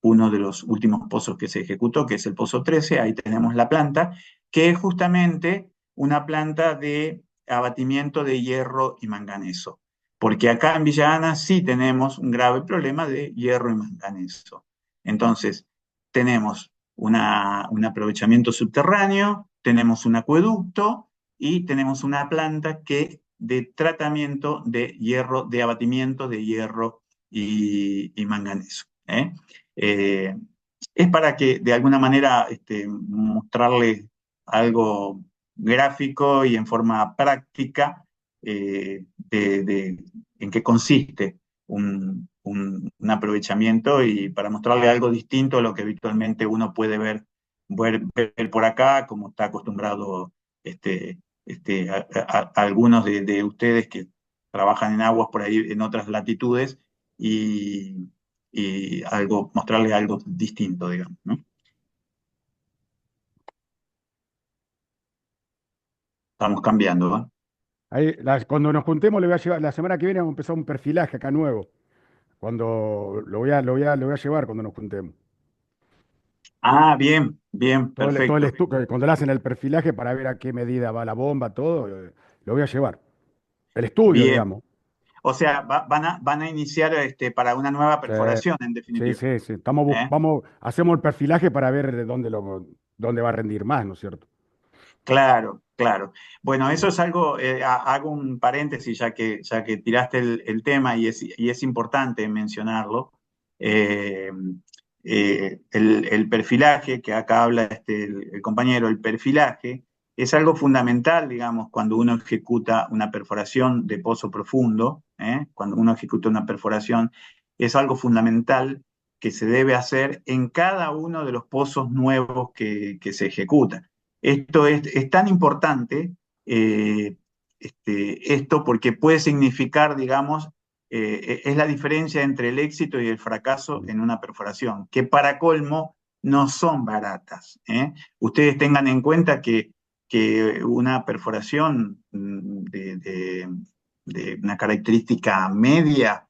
uno de los últimos pozos que se ejecutó, que es el pozo 13, ahí tenemos la planta, que es justamente una planta de abatimiento de hierro y manganeso, porque acá en Villa Ana sí tenemos un grave problema de hierro y manganeso. Entonces, tenemos un aprovechamiento subterráneo, tenemos un acueducto y tenemos una planta de tratamiento de hierro, de abatimiento de hierro y manganeso. Eh, es para que de alguna manera mostrarle algo gráfico y en forma práctica en qué consiste un aprovechamiento y para mostrarle algo distinto a lo que habitualmente uno puede ver por acá, como está acostumbrado algunos de ustedes que trabajan en aguas por ahí en otras latitudes y mostrarle algo distinto, digamos, ¿no? Estamos cambiando, ¿no? Ahí, cuando nos juntemos, le voy a llevar, la semana que viene vamos a empezar un perfilaje acá nuevo. Cuando lo voy a llevar cuando nos juntemos. Ah, bien, bien, Todo el perfecto. cuando le hacen el perfilaje para ver a qué medida va la bomba, todo, lo voy a llevar. El estudio, Bien. digamos. O sea, van a iniciar para una nueva Sí, perforación, en sí, definitiva. sí, sí. ¿Eh? Hacemos el perfilaje para ver de dónde va a rendir más, ¿no es cierto? Claro, claro. Bueno, eso es algo, hago un paréntesis ya que tiraste el tema y es importante mencionarlo. Eh, el perfilaje, que acá habla el compañero, el perfilaje es algo fundamental, digamos, cuando uno ejecuta una perforación de pozo profundo, cuando uno ejecuta una perforación, es algo fundamental que se debe hacer en cada uno de los pozos nuevos que se ejecutan. Esto es tan importante, esto porque puede significar, digamos, es la diferencia entre el éxito y el fracaso en una perforación, que para colmo no son baratas. Ustedes tengan en cuenta que una perforación de una característica media,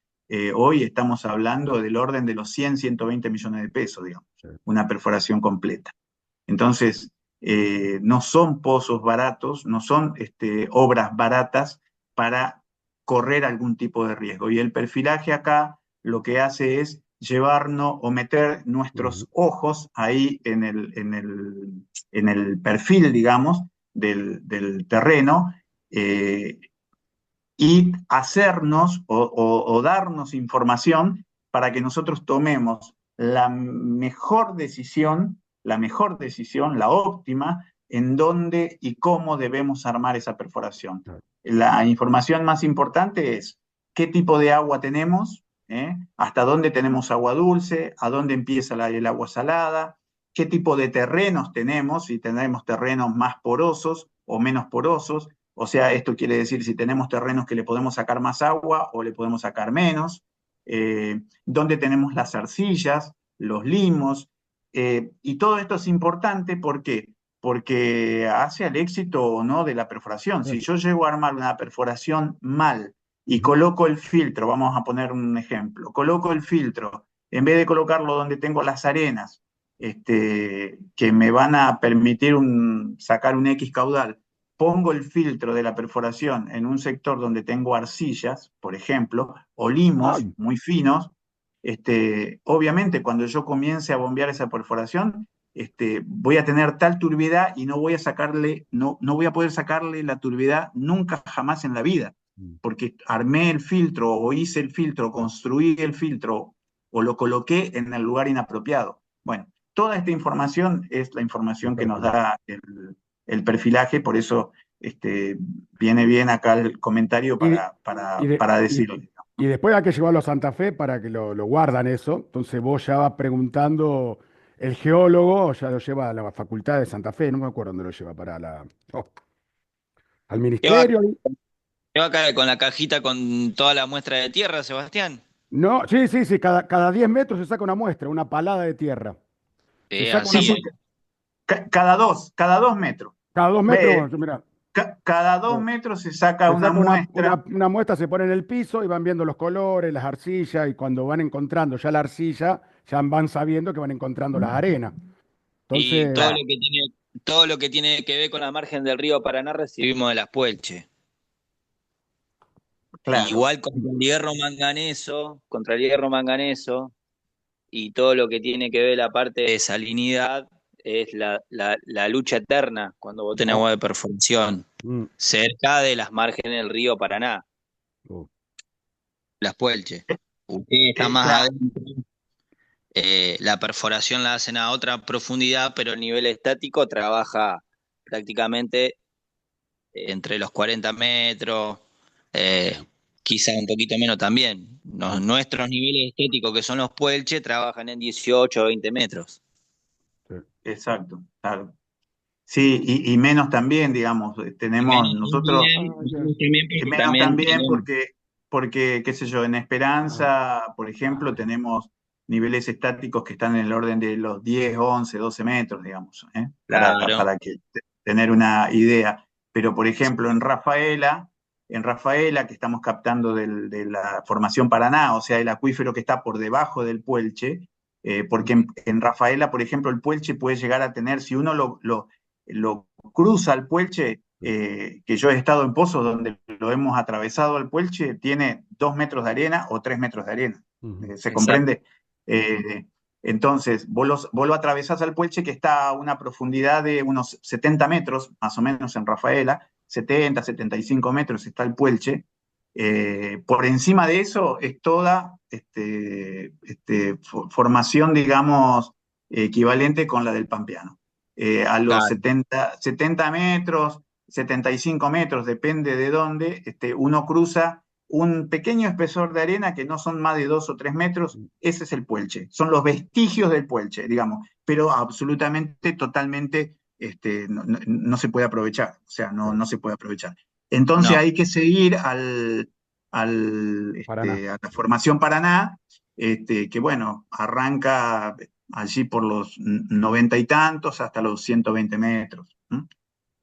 hoy estamos hablando del orden de los 100, 120 millones de pesos, digamos, Sí. una perforación completa. Entonces, no son pozos baratos, no son obras baratas para correr algún tipo de riesgo. Y el perfilaje acá lo que hace es llevarnos o meter nuestros ojos ahí en el perfil, digamos, del terreno, y hacernos o darnos información para que nosotros tomemos la óptima, en dónde y cómo debemos armar esa perforación. La información más importante es qué tipo de agua tenemos, hasta dónde tenemos agua dulce, a dónde empieza el agua salada, qué tipo de terrenos tenemos, si tenemos terrenos más porosos o menos porosos. O sea, esto quiere decir si tenemos terrenos que le podemos sacar más agua o le podemos sacar menos, dónde tenemos las arcillas, los limos, y todo esto es importante, ¿por qué? Porque hace al éxito o no de la perforación. Si yo llego a armar una perforación mal y coloco el filtro, vamos a poner un ejemplo, coloco el filtro, en vez de colocarlo donde tengo las arenas, que me van a permitir sacar un X caudal, pongo el filtro de la perforación en un sector donde tengo arcillas, por ejemplo, o limos Ay. muy finos, obviamente cuando yo comience a bombear esa perforación, voy a tener tal turbidez y no voy a poder sacarle la turbidez nunca jamás en la vida, porque armé el filtro o hice el filtro, construí el filtro o lo coloqué en el lugar inapropiado. Bueno, toda esta información es la información que nos da el perfilaje, por eso viene bien acá el comentario para decirlo. Y después hay que llevarlo a Santa Fe para que lo guardan eso. Entonces vos ya vas preguntando el geólogo ya lo lleva a la Facultad de Santa Fe, no me acuerdo dónde lo lleva, oh, al ¿Qué va, ministerio. qué va a caer con la cajita con toda la muestra de tierra, Sebastián? No, sí, sí, sí, cada 10 metros se saca una muestra, una palada de tierra. Se saca Sí, una, Así, sí, cada dos metros. cada 2 Ve, metros, mira, cada 2 metros se saca se una saca muestra. una muestra, se pone en el piso y van viendo los colores, las arcillas, y cuando van encontrando ya la arcilla, ya van sabiendo que van encontrando las arenas. y Entonces, todo lo que tiene que ver con la margen del río Paraná recibimos de las Puelche. Claro, Igual contra el hierro manganeso y todo lo que tiene que ver la parte de salinidad es la lucha eterna cuando vos tenés oh, agua de perforación mm, cerca de las márgenes del río Paraná, oh, las Puelche. Ustedes están más claro, adentro, la perforación la hacen a otra profundidad, pero el nivel estático trabaja prácticamente entre los 40 metros, eh, quizá un poquito menos también. Nuestros niveles estéticos, que son los Puelche, trabajan en 18 o 20 metros. sí. exacto, claro. Sí, y menos también, digamos, Y tenemos nosotros. menos también Y porque menos también también tenemos, porque, qué sé yo, en Esperanza, por ejemplo, tenemos niveles estáticos que están en el orden de los 10, 11, 12 metros, digamos, ¿eh? claro, Para que tener una idea. Pero, por ejemplo, en Rafaela, que estamos captando de la formación Paraná, o sea, el acuífero que está por debajo del Puelche, porque en Rafaela, por ejemplo, el Puelche puede llegar a tener, si uno lo cruza al Puelche, que yo he estado en pozos donde lo hemos atravesado al Puelche, tiene 2 metros de arena o 3 metros de arena. Ujú. ¿Se exacto. comprende? Entonces, vos lo atravesás al Puelche, que está a una profundidad de unos 70 metros, más o menos en Rafaela, 70, 75 metros está el Puelche. Por encima de eso es toda formación, digamos, equivalente con la del Pampeano. A los Claro. 70 metros, 75 metros, depende de dónde, uno cruza un pequeño espesor de arena que no son más de 2 o 3 metros, ese es el Puelche, son los vestigios del Puelche, digamos, pero absolutamente, totalmente, no se puede aprovechar, o sea, no se puede aprovechar. Entonces No, hay que seguir Paraná. a la formación Paraná, que bueno, arranca allí por los 90 y tantos hasta los 120 metros.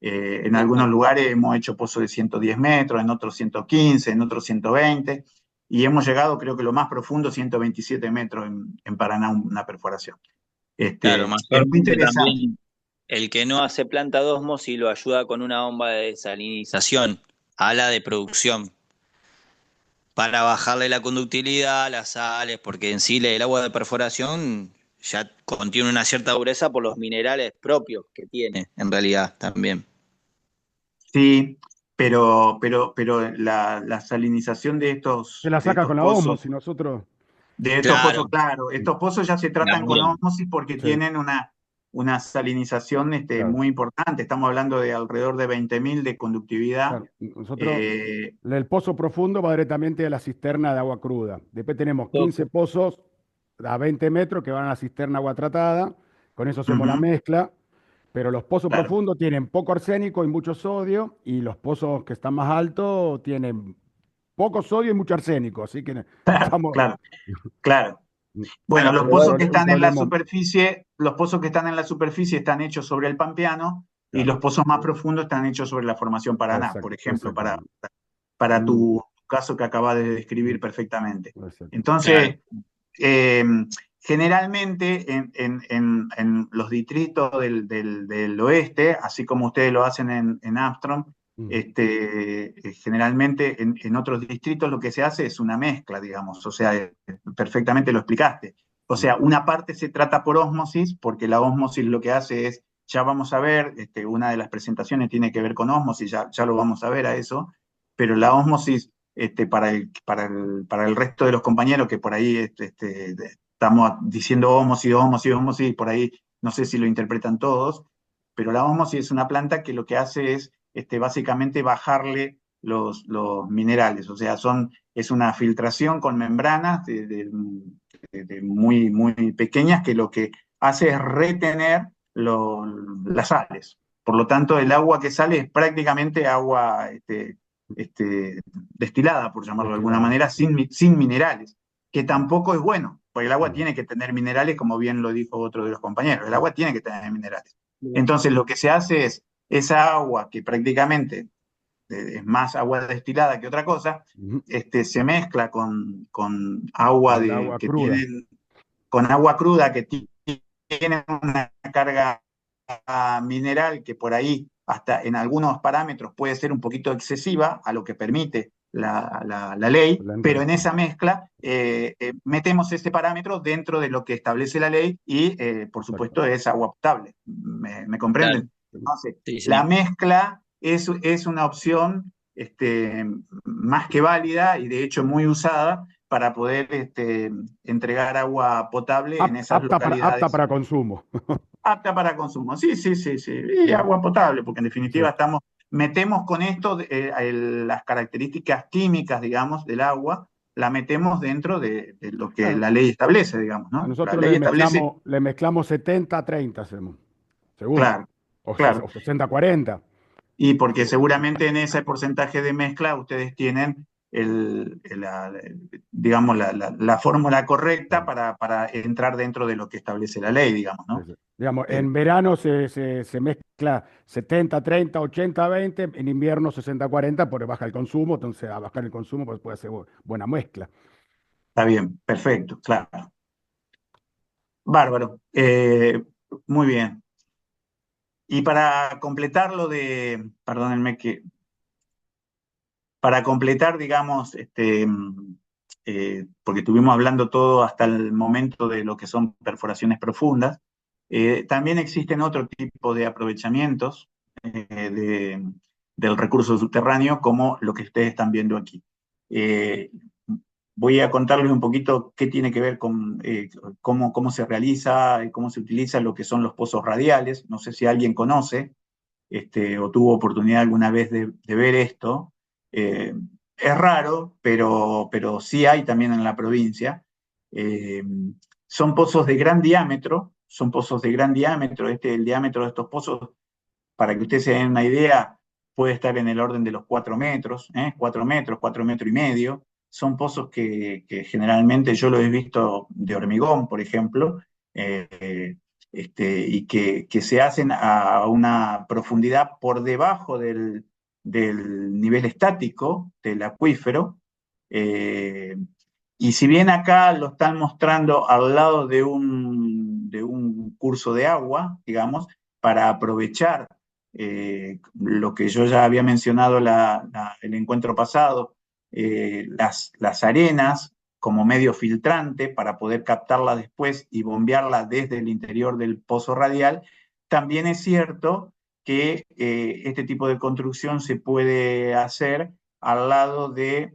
En algunos lugares hemos hecho pozos de 110 metros, en otros 115, en otros 120, y hemos llegado, creo que lo más profundo, 127 metros en Paraná, una perforación. claro, Es muy mayormente interesante. también el que no hace planta de ósmosis lo ayuda con una bomba de desalinización a la de producción para bajarle la conductividad a las sales, porque en sí el agua de perforación ya contiene una cierta dureza por los minerales propios que tiene, en realidad también. Sí, pero la salinización de Se estos, la de saca estos con la pozos, osmosis, nosotros. Claro, claro, estos pozos ya se tratan con Gabriel. ósmosis porque Sí, tienen una salinización claro, muy importante. Estamos hablando de alrededor de 20.000 de conductividad. claro. Nosotros, Eh, el pozo profundo va directamente a la cisterna de agua cruda. Después tenemos 15 pozos a 20 metros que van a la cisterna agua tratada. Con eso hacemos la ujú, mezcla. Pero los pozos claro, profundos tienen poco arsénico y mucho sodio. Y los pozos que están más altos tienen poco sodio y mucho arsénico. Así que estamos. claro, claro. Bueno, Bueno, los pero pozos que Un están en la problema. superficie, los pozos que están en la superficie están hechos sobre el Pampeano y Claro, los pozos más profundos están hechos sobre la formación Paraná, por ejemplo, exactamente. para Mm, tu caso que acabas de describir mm, perfectamente. exacto. claro, Entonces, eh, generalmente en los distritos del oeste, así como ustedes lo hacen en Armstrong, Mm, generalmente en otros distritos lo que se hace es una mezcla, digamos, o sea, perfectamente lo explicaste. O mm, sea, una parte se trata por ósmosis, porque la ósmosis lo que hace es, ya vamos a ver, una de las presentaciones tiene que ver con ósmosis, ya lo vamos a ver a eso, pero la ósmosis para el resto de los compañeros que por ahí estamos diciendo ósmosis, ósmosis, ósmosis, y por ahí no sé si lo interpretan todos, pero la ósmosis es una planta que lo que hace es básicamente bajarle los minerales, o sea, es una filtración con membranas de muy, muy pequeñas que hace es retener las sales. Por lo tanto, el agua que sale es prácticamente agua destilada, por llamarlo de alguna manera, sin minerales, que tampoco es bueno, porque el agua tiene que tener minerales, como bien lo dijo otro de los compañeros, el agua tiene que tener minerales. Entonces, lo que se hace es esa agua que prácticamente es más agua destilada que otra cosa, se mezcla con agua, cruda. con agua cruda que tiene una carga mineral que por ahí, hasta en algunos parámetros, puede ser un poquito excesiva a lo que permite la ley, pero en esa mezcla metemos ese parámetro dentro de lo que establece la ley y, por supuesto, es agua potable. ¿Me comprenden? Claro. Entonces, Sí, sí. la mezcla es una opción más que válida y de hecho muy usada para poder entregar agua potable en esas localidades. Apta para consumo. Apta para consumo, sí. Y agua potable, porque en definitiva metemos con esto las características químicas, digamos, del agua, la metemos dentro de lo que la ley establece, digamos, ¿no? Nosotros la ley establece, le mezclamos 70-30, seguro. claro. O 60-40. Y porque seguramente en ese porcentaje de mezcla ustedes tienen digamos, la fórmula correcta para entrar dentro de lo que establece la ley, digamos, ¿no? Digamos, en verano se mezcla 70-30, 80-20, en invierno 60-40, porque baja el consumo, entonces a bajar el consumo pues puede ser buena mezcla. Está bien, perfecto, claro. Bárbaro, muy bien. Y para completar perdónenme para completar, digamos, porque estuvimos hablando todo hasta el momento de lo que son perforaciones profundas, también existen otro tipo de aprovechamientos del recurso subterráneo, como lo que ustedes están viendo aquí. Voy a contarles un poquito qué tiene que ver con cómo se realiza y cómo se utiliza lo que son los pozos radiales. No sé si alguien conoce o tuvo oportunidad alguna vez de ver esto. Es raro, pero sí hay también en la provincia. Son pozos de gran diámetro, el diámetro de estos pozos, para que ustedes se den una idea, puede estar en el orden de los 4 metros, 4 metros, 4 metros y medio. Son pozos que generalmente yo los he visto de hormigón, por ejemplo, y que se hacen a una profundidad por debajo del nivel estático del acuífero. Y si bien acá lo están mostrando al lado de un curso de agua, digamos, para aprovechar lo que yo ya había mencionado el encuentro pasado, las arenas como medio filtrante para poder captarla después y bombearla desde el interior del pozo radial, también es cierto que este tipo de construcción se puede hacer al lado de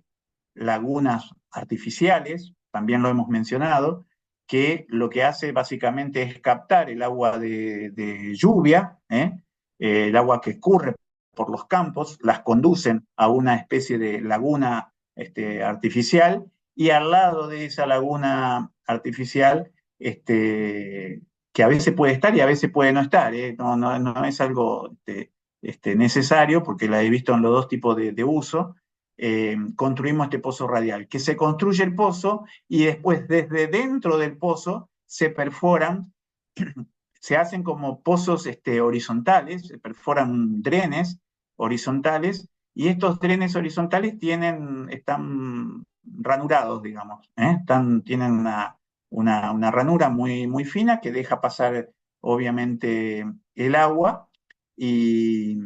lagunas artificiales, también lo hemos mencionado, que lo que hace básicamente es captar el agua de lluvia, el agua que escurre por los campos, las conducen a una especie de laguna artificial, y al lado de esa laguna artificial, que a veces puede estar y a veces puede no estar, no es algo necesario, porque la he visto en los dos tipos de uso. Construimos este pozo radial, que se construye el pozo y después desde dentro del pozo se perforan, se hacen como pozos horizontales, se perforan drenes horizontales, y estos drenes horizontales están ranurados, digamos, tienen una ranura muy, muy fina que deja pasar obviamente el agua, y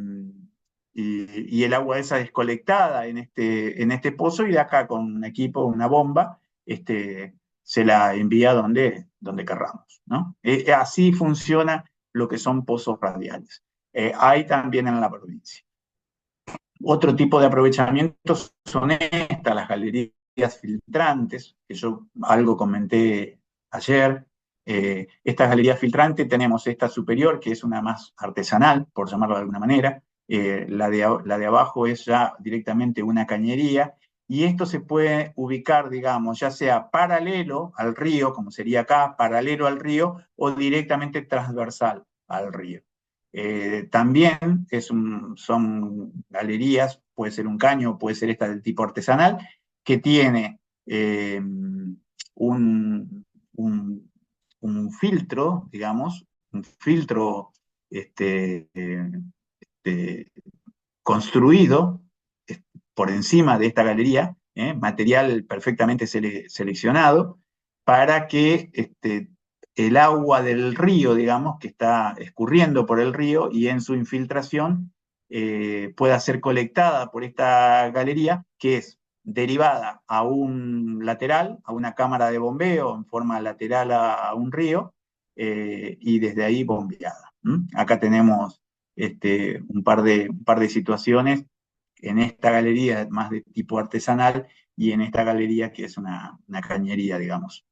el agua esa es colectada en este pozo, y de acá con un equipo, una bomba, se la envía donde querramos, ¿no? Así funciona lo que son pozos radiales. Hay también en la provincia. Otro tipo de aprovechamientos son las galerías filtrantes, que yo algo comenté ayer. Estas galerías filtrantes, tenemos esta superior, que es una más artesanal, por llamarlo de alguna manera. La de abajo es ya directamente una cañería, y esto se puede ubicar, digamos, ya sea paralelo al río, como sería acá, paralelo al río, o directamente transversal al río. También son galerías, puede ser un caño, puede ser esta del tipo artesanal, que tiene un, un, un filtro, digamos, un filtro este, construido por encima de esta galería, material perfectamente seleccionado, para que el agua del río, digamos, que está escurriendo por el río y en su infiltración pueda ser colectada por esta galería, que es derivada a un lateral, a una cámara de bombeo en forma lateral a un río, y desde ahí bombeada. Acá tenemos un par de situaciones en esta galería más de tipo artesanal y en esta galería que es una cañería, digamos,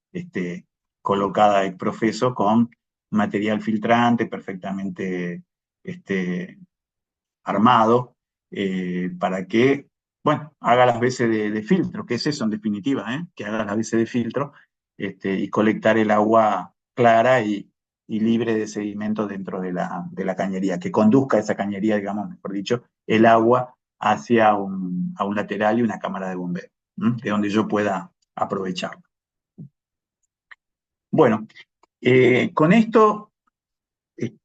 colocada ex profeso con material filtrante perfectamente armado, para que, bueno, haga las veces de filtro, que es eso en definitiva, que haga las veces de filtro, y colectar el agua clara y libre de sedimentos dentro de la cañería, que conduzca esa cañería, digamos, mejor dicho, el agua hacia a un lateral y una cámara de bombeo, de donde yo pueda aprovecharlo. Bueno, con esto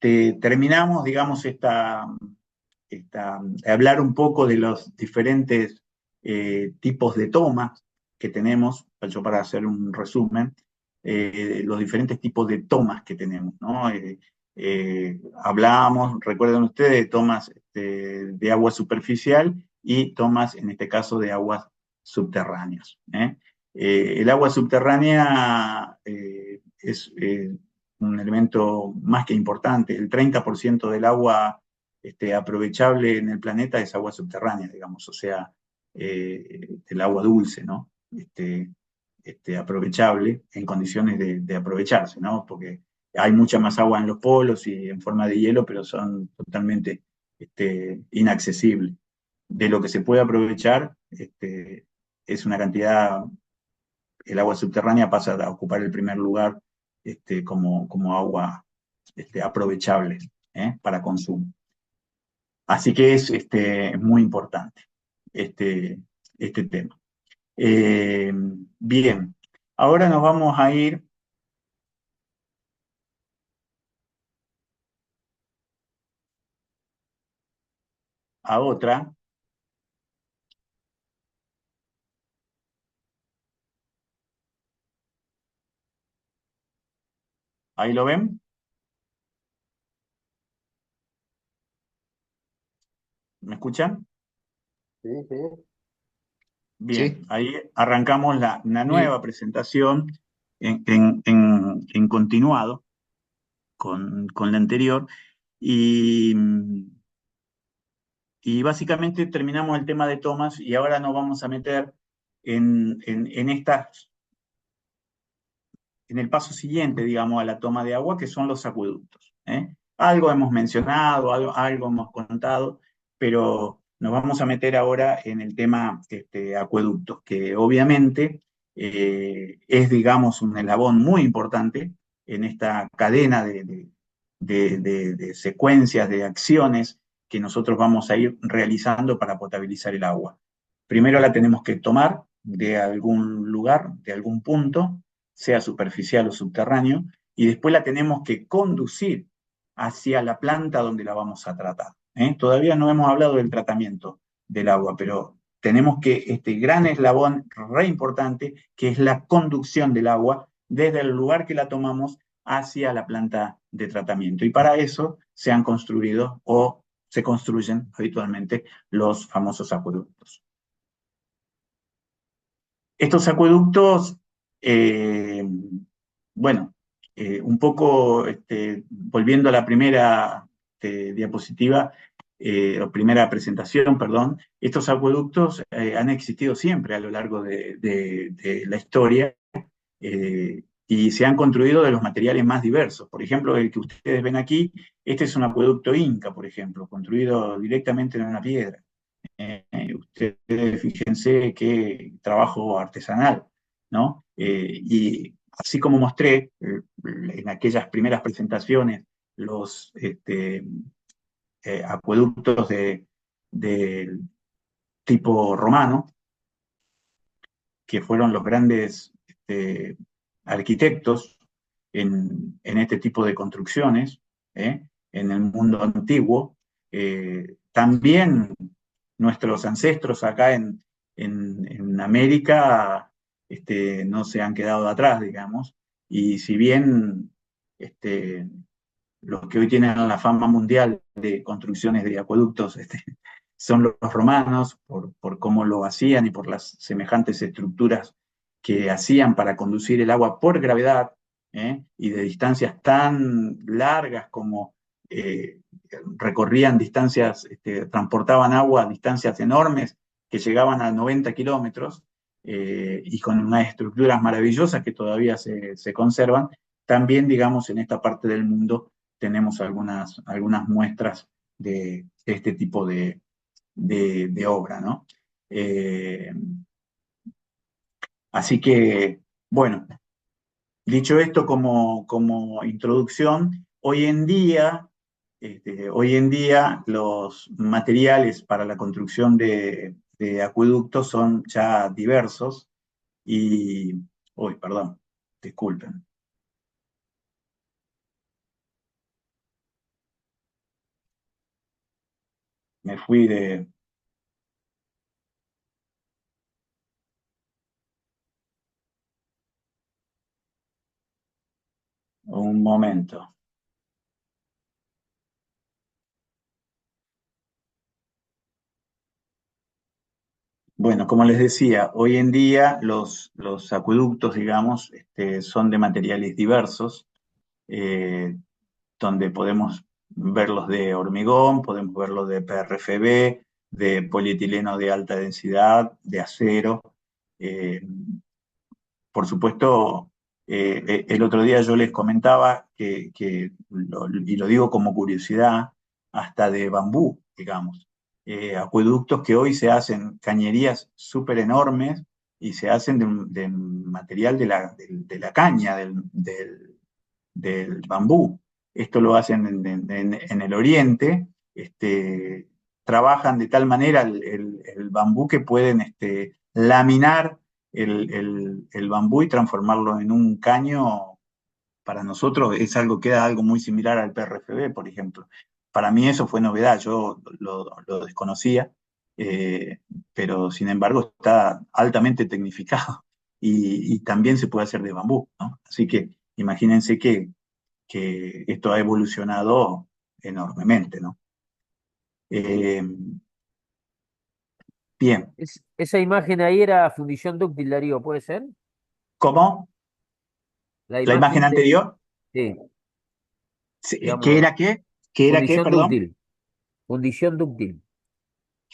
terminamos, digamos, hablar un poco de los diferentes tipos de tomas que tenemos, yo para hacer un resumen, los diferentes tipos de tomas que tenemos, ¿no? Hablábamos, recuerden ustedes, de tomas de agua superficial y tomas, en este caso, de aguas subterráneas. El agua subterránea es un elemento más que importante. El 30% del agua aprovechable en el planeta es agua subterránea, digamos, o sea, el agua dulce, ¿no? Aprovechable en condiciones de aprovecharse, ¿no? Porque hay mucha más agua en los polos y en forma de hielo, pero son totalmente inaccesibles. De lo que se puede aprovechar, es una cantidad, el agua subterránea pasa a ocupar el primer lugar como agua aprovechable para consumo. Así que es muy importante este tema. Bien, ahora nos vamos a ir a otra. ¿Ahí lo ven? ¿Me escuchan? Sí, sí. Bien, Sí. ahí arrancamos una Sí. nueva presentación en continuado con la anterior, y básicamente terminamos el tema de tomas y ahora nos vamos a meter en el paso siguiente, digamos, a la toma de agua, que son los acueductos. Algo hemos mencionado, algo hemos contado, pero nos vamos a meter ahora en el tema acueductos, que obviamente es, digamos, un eslabón muy importante en esta cadena de secuencias, de acciones que nosotros vamos a ir realizando para potabilizar el agua. Primero la tenemos que tomar de algún lugar, de algún punto, sea superficial o subterráneo, y después la tenemos que conducir hacia la planta donde la vamos a tratar. Todavía no hemos hablado del tratamiento del agua, pero tenemos que este gran eslabón re importante, que es la conducción del agua desde el lugar que la tomamos hacia la planta de tratamiento. Y para eso se han construido o se construyen habitualmente los famosos acueductos. Estos acueductos, bueno, un poco volviendo a la primera diapositiva, o primera presentación, perdón, estos acueductos han existido siempre a lo largo de la historia, y se han construido de los materiales más diversos. Por ejemplo, el que ustedes ven aquí, este es un acueducto inca, por ejemplo, construido directamente en una piedra. Ustedes fíjense qué trabajo artesanal, ¿no? Y así como mostré en aquellas primeras presentaciones los acueductos de tipo romano, que fueron los grandes arquitectos en este tipo de construcciones, en el mundo antiguo. También nuestros ancestros acá en América no se han quedado atrás, digamos, y si bien los que hoy tienen la fama mundial de construcciones de acueductos son los romanos, por cómo lo hacían y por las semejantes estructuras que hacían para conducir el agua por gravedad, y de distancias tan largas como recorrían distancias, transportaban agua a distancias enormes que llegaban a 90 kilómetros, y con unas estructuras maravillosas que todavía se conservan. También, digamos, en esta parte del mundo tenemos algunas muestras de este tipo de obra, ¿no? Así que, bueno, dicho esto como introducción, hoy en día los materiales para la construcción de acueductos son ya diversos y, uy, perdón, disculpen, me fui de un momento. Bueno, como les decía, hoy en día los acueductos, digamos, son de materiales diversos, eh, donde podemos verlos de hormigón, podemos verlos de PRFB, de polietileno de alta densidad, de acero. eh, por supuesto, el otro día yo les comentaba y lo digo como curiosidad, hasta de bambú, digamos. Acueductos que hoy se hacen, cañerías súper enormes, y se hacen de material de la caña, del bambú. Esto lo hacen en el oriente, trabajan de tal manera el bambú que pueden laminar el bambú y transformarlo en un caño. Para nosotros es algo, queda algo muy similar al PRFB, por ejemplo. Para mí eso fue novedad, yo lo desconocía, pero sin embargo está altamente tecnificado y también se puede hacer de bambú, ¿no? Así que imagínense que esto ha evolucionado enormemente, ¿no? Eh, bien, Esa imagen ahí era fundición dúctil, Darío, ¿puede ser? ¿cómo? La ¿La imagen imagen de, anterior? sí, ¿Qué digamos, era qué? ¿Qué era qué, fundición perdón? dúctil, fundición dúctil.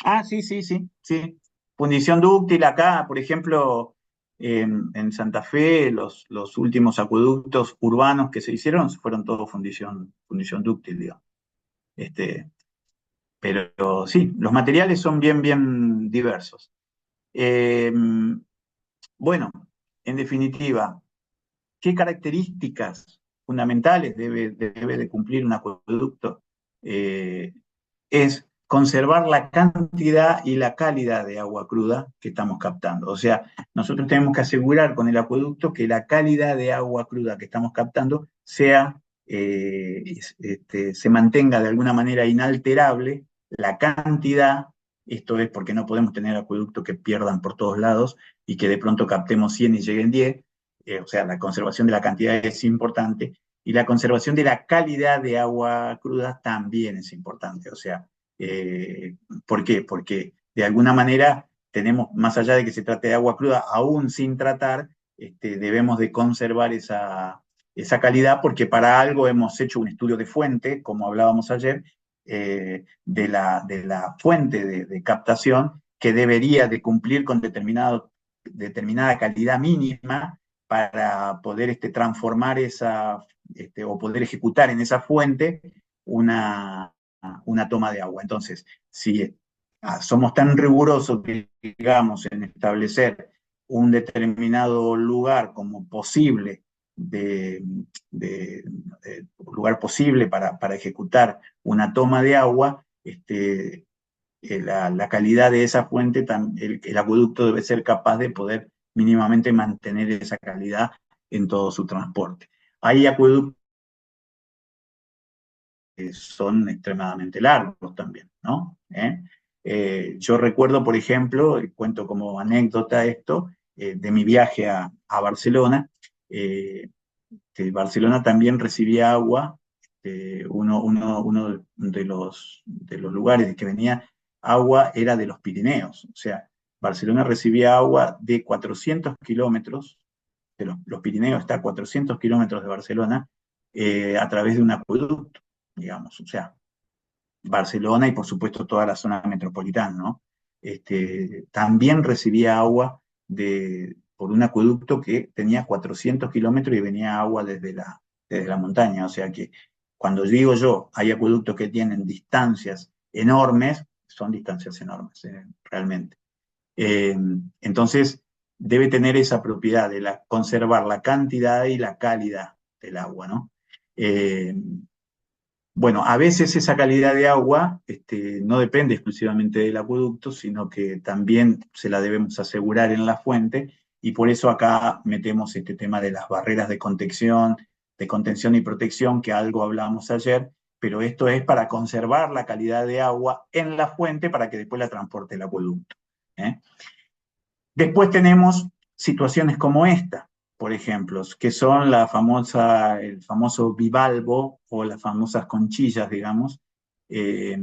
Ah, sí, sí, sí, sí. Fundición dúctil acá, por ejemplo, en Santa Fe, los últimos acueductos urbanos que se hicieron fueron todos fundición dúctil, digamos. Este, pero sí, los materiales son bien, bien diversos. Eh, bueno, en definitiva, ¿qué características fundamentales debe de cumplir un acueducto? Eh, es conservar la cantidad y la calidad de agua cruda que estamos captando. O sea, nosotros tenemos que asegurar con el acueducto que la calidad de agua cruda que estamos captando se mantenga de alguna manera inalterable. La cantidad, esto es porque no podemos tener acueductos que pierdan por todos lados y que de pronto captemos 100 y lleguen 10. O sea, la conservación de la cantidad es importante, y la conservación de la calidad de agua cruda también es importante. O sea, eh, ¿por qué? Porque de alguna manera tenemos, más allá de que se trate de agua cruda, aún sin tratar, debemos de conservar esa calidad, porque para algo hemos hecho un estudio de fuente, como hablábamos ayer, de la fuente de captación, que debería de cumplir con determinada calidad mínima para poder transformar o poder ejecutar en esa fuente una toma de agua. Entonces, si somos tan rigurosos, digamos, en establecer un determinado lugar como posible, lugar posible para ejecutar una toma de agua, la calidad de esa fuente, el acueducto debe ser capaz de poder mínimamente mantener esa calidad en todo su transporte. Hay acueductos que son extremadamente largos también, ¿no? Yo recuerdo, por ejemplo, y cuento como anécdota esto, de mi viaje a Barcelona. Que Barcelona también recibía agua, uno de los lugares que venía agua era de los Pirineos. O sea, Barcelona recibía agua de 400 kilómetros, los Pirineos está a 400 kilómetros de Barcelona, a través de un acueducto, digamos. O sea, Barcelona y por supuesto toda la zona metropolitana, ¿no? También recibía agua por un acueducto que tenía 400 kilómetros y venía agua desde la montaña. O sea que cuando digo yo, hay acueductos que tienen distancias enormes, son distancias enormes, realmente. Entonces, debe tener esa propiedad de conservar la cantidad y la calidad del agua, ¿no? Bueno, a veces esa calidad de agua no depende exclusivamente del acueducto, sino que también se la debemos asegurar en la fuente, y por eso acá metemos este tema de las barreras de contención y protección, que algo hablamos ayer, pero esto es para conservar la calidad de agua en la fuente para que después la transporte el acueducto. Después tenemos situaciones como esta, por ejemplo, que son el famoso bivalvo o las famosas conchillas, digamos, que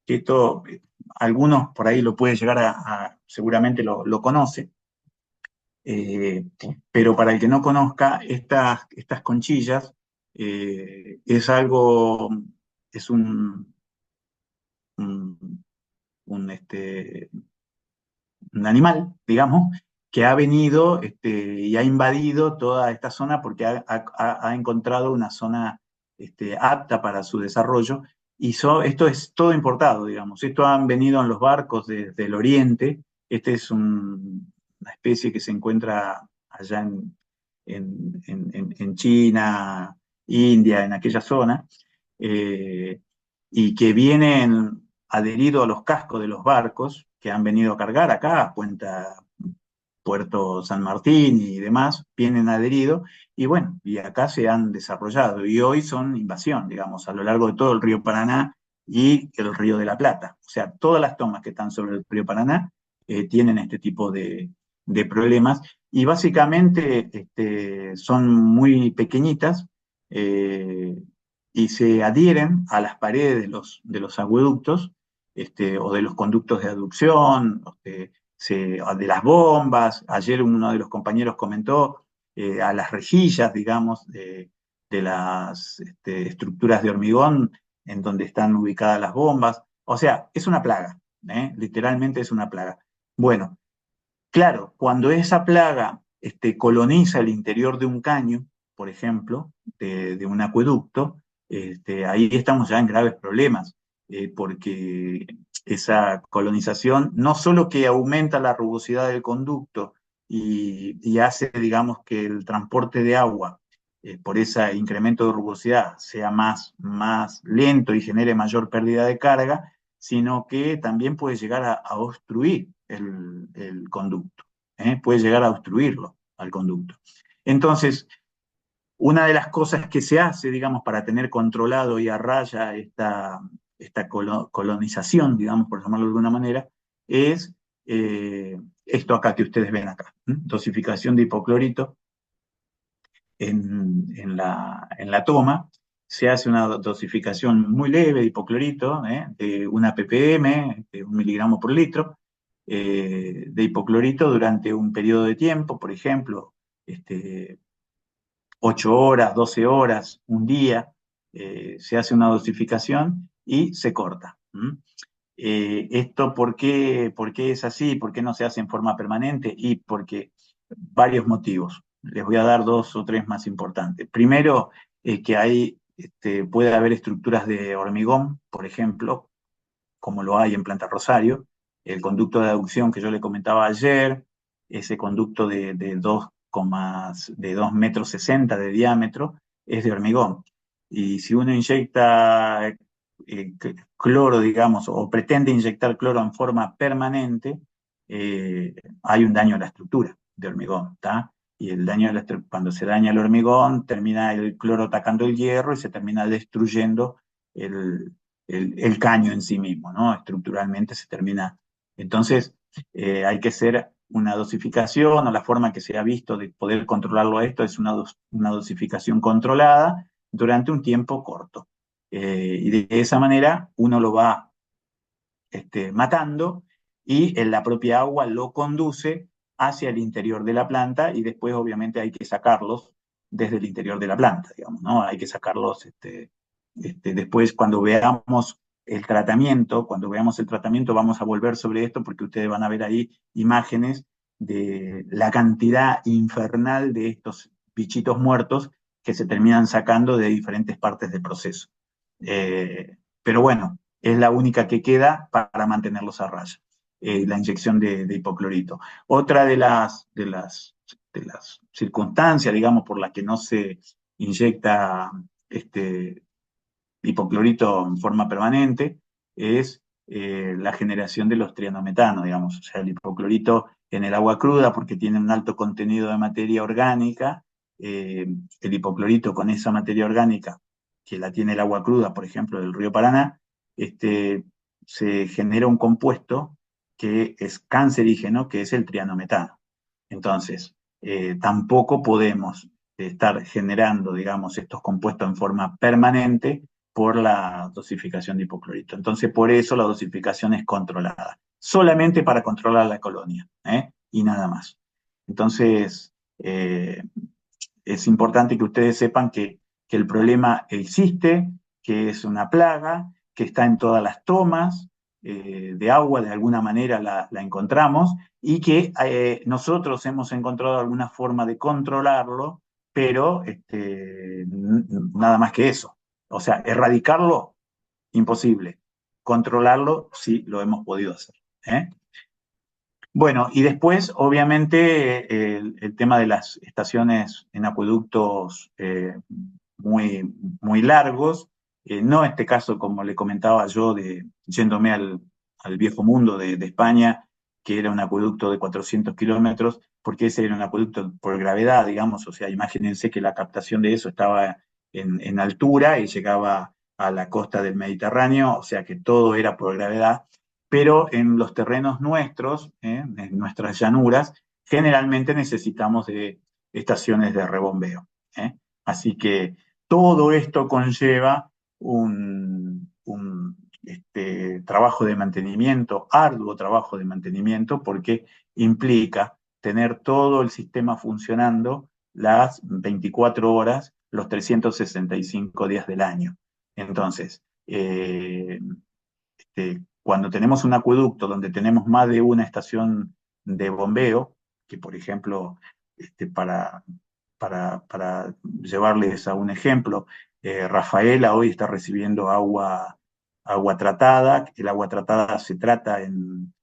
esto, algunos por ahí lo pueden llegar seguramente lo conoce, pero para el que no conozca, estas conchillas es un animal, digamos, que ha venido y ha invadido toda esta zona porque ha encontrado una zona apta para su desarrollo. Y esto es todo importado, digamos. Esto han venido en los barcos desde el oriente. Este es una especie que se encuentra allá en China, India, en aquella zona, y que vienen adheridos a los cascos de los barcos que han venido a cargar acá, Puerto San Martín y demás, vienen adheridos, y bueno, y acá se han desarrollado, y hoy son invasión, digamos, a lo largo de todo el río Paraná y el río de la Plata. O sea, todas las tomas que están sobre el río Paraná tienen este tipo de problemas, y básicamente son muy pequeñitas, y se adhieren a las paredes de los acueductos, o de los conductos de aducción, de las bombas. Ayer uno de los compañeros comentó a las rejillas, digamos, de las estructuras de hormigón en donde están ubicadas las bombas. O sea, es una plaga, literalmente es una plaga. Bueno, claro, cuando esa plaga coloniza el interior de un caño, por ejemplo, de un acueducto, ahí estamos ya en graves problemas, porque esa colonización no solo que aumenta la rugosidad del conducto y hace, digamos, que el transporte de agua por ese incremento de rugosidad sea más lento y genere mayor pérdida de carga, sino que también puede llegar a obstruir el conducto, puede llegar a obstruirlo al conducto. Entonces, una de las cosas que se hace, digamos, para tener controlado y a raya esta colonización, digamos, por llamarlo de alguna manera, es esto acá que ustedes ven acá, dosificación de hipoclorito en la toma. Se hace una dosificación muy leve de hipoclorito, de 1 ppm, de 1 miligramo por litro, de hipoclorito durante un periodo de tiempo, por ejemplo, 8 horas, 12 horas, un día. Se hace una dosificación y se corta. ¿Esto por qué es así? ¿Por qué no se hace en forma permanente? Y porque varios motivos. Les voy a dar 2 o 3 más importantes. Primero, que puede haber estructuras de hormigón, por ejemplo, como lo hay en Planta Rosario. El conducto de aducción que yo le comentaba ayer, ese conducto de 2 metros 60 de diámetro, es de hormigón. Y si uno inyecta cloro, digamos, o pretende inyectar cloro en forma permanente, hay un daño a la estructura de hormigón, ¿está? Y el daño cuando se daña el hormigón, termina el cloro atacando el hierro y se termina destruyendo el caño en sí mismo, ¿no? Estructuralmente se termina. Entonces, hay que hacer una dosificación, o la forma que se ha visto de poder controlarlo esto es una dosificación controlada durante un tiempo corto. Y de esa manera uno lo va matando y en la propia agua lo conduce hacia el interior de la planta y después obviamente hay que sacarlos desde el interior de la planta, digamos, ¿no? Hay que sacarlos después cuando veamos cuando veamos el tratamiento vamos a volver sobre esto porque ustedes van a ver ahí imágenes de la cantidad infernal de estos bichitos muertos que se terminan sacando de diferentes partes del proceso. Pero bueno, es la única que queda para mantenerlos a raya, la inyección de hipoclorito. Otra de las circunstancias, digamos, por las que no se inyecta hipoclorito en forma permanente es la generación de los trianometanos, digamos, o sea, el hipoclorito en el agua cruda porque tiene un alto contenido de materia orgánica, el hipoclorito con esa materia orgánica que la tiene el agua cruda, por ejemplo, del río Paraná, se genera un compuesto que es cancerígeno, que es el trianometano. Entonces, tampoco podemos estar generando, digamos, estos compuestos en forma permanente por la dosificación de hipoclorito. Entonces, por eso la dosificación es controlada, solamente para controlar la colonia, y nada más. Entonces, es importante que ustedes sepan que el problema existe, que es una plaga, que está en todas las tomas de agua, de alguna manera la encontramos, y que nosotros hemos encontrado alguna forma de controlarlo, pero nada más que eso. O sea, erradicarlo, imposible. Controlarlo, sí, lo hemos podido hacer. Bueno, y después, obviamente, el tema de las estaciones en acueductos muy, muy largos, no este caso, como le comentaba yo, yéndome al viejo mundo de España, que era un acueducto de 400 kilómetros, porque ese era un acueducto por gravedad, digamos, o sea, imagínense que la captación de eso estaba en altura y llegaba a la costa del Mediterráneo, o sea que todo era por gravedad, pero en los terrenos nuestros, en nuestras llanuras, generalmente necesitamos de estaciones de rebombeo. Así que todo esto conlleva un trabajo de mantenimiento, arduo trabajo de mantenimiento, porque implica tener todo el sistema funcionando las 24 horas, los 365 días del año. Entonces, cuando tenemos un acueducto donde tenemos más de una estación de bombeo, que por ejemplo, para llevarles a un ejemplo, Rafaela hoy está recibiendo agua tratada, el agua tratada se trata en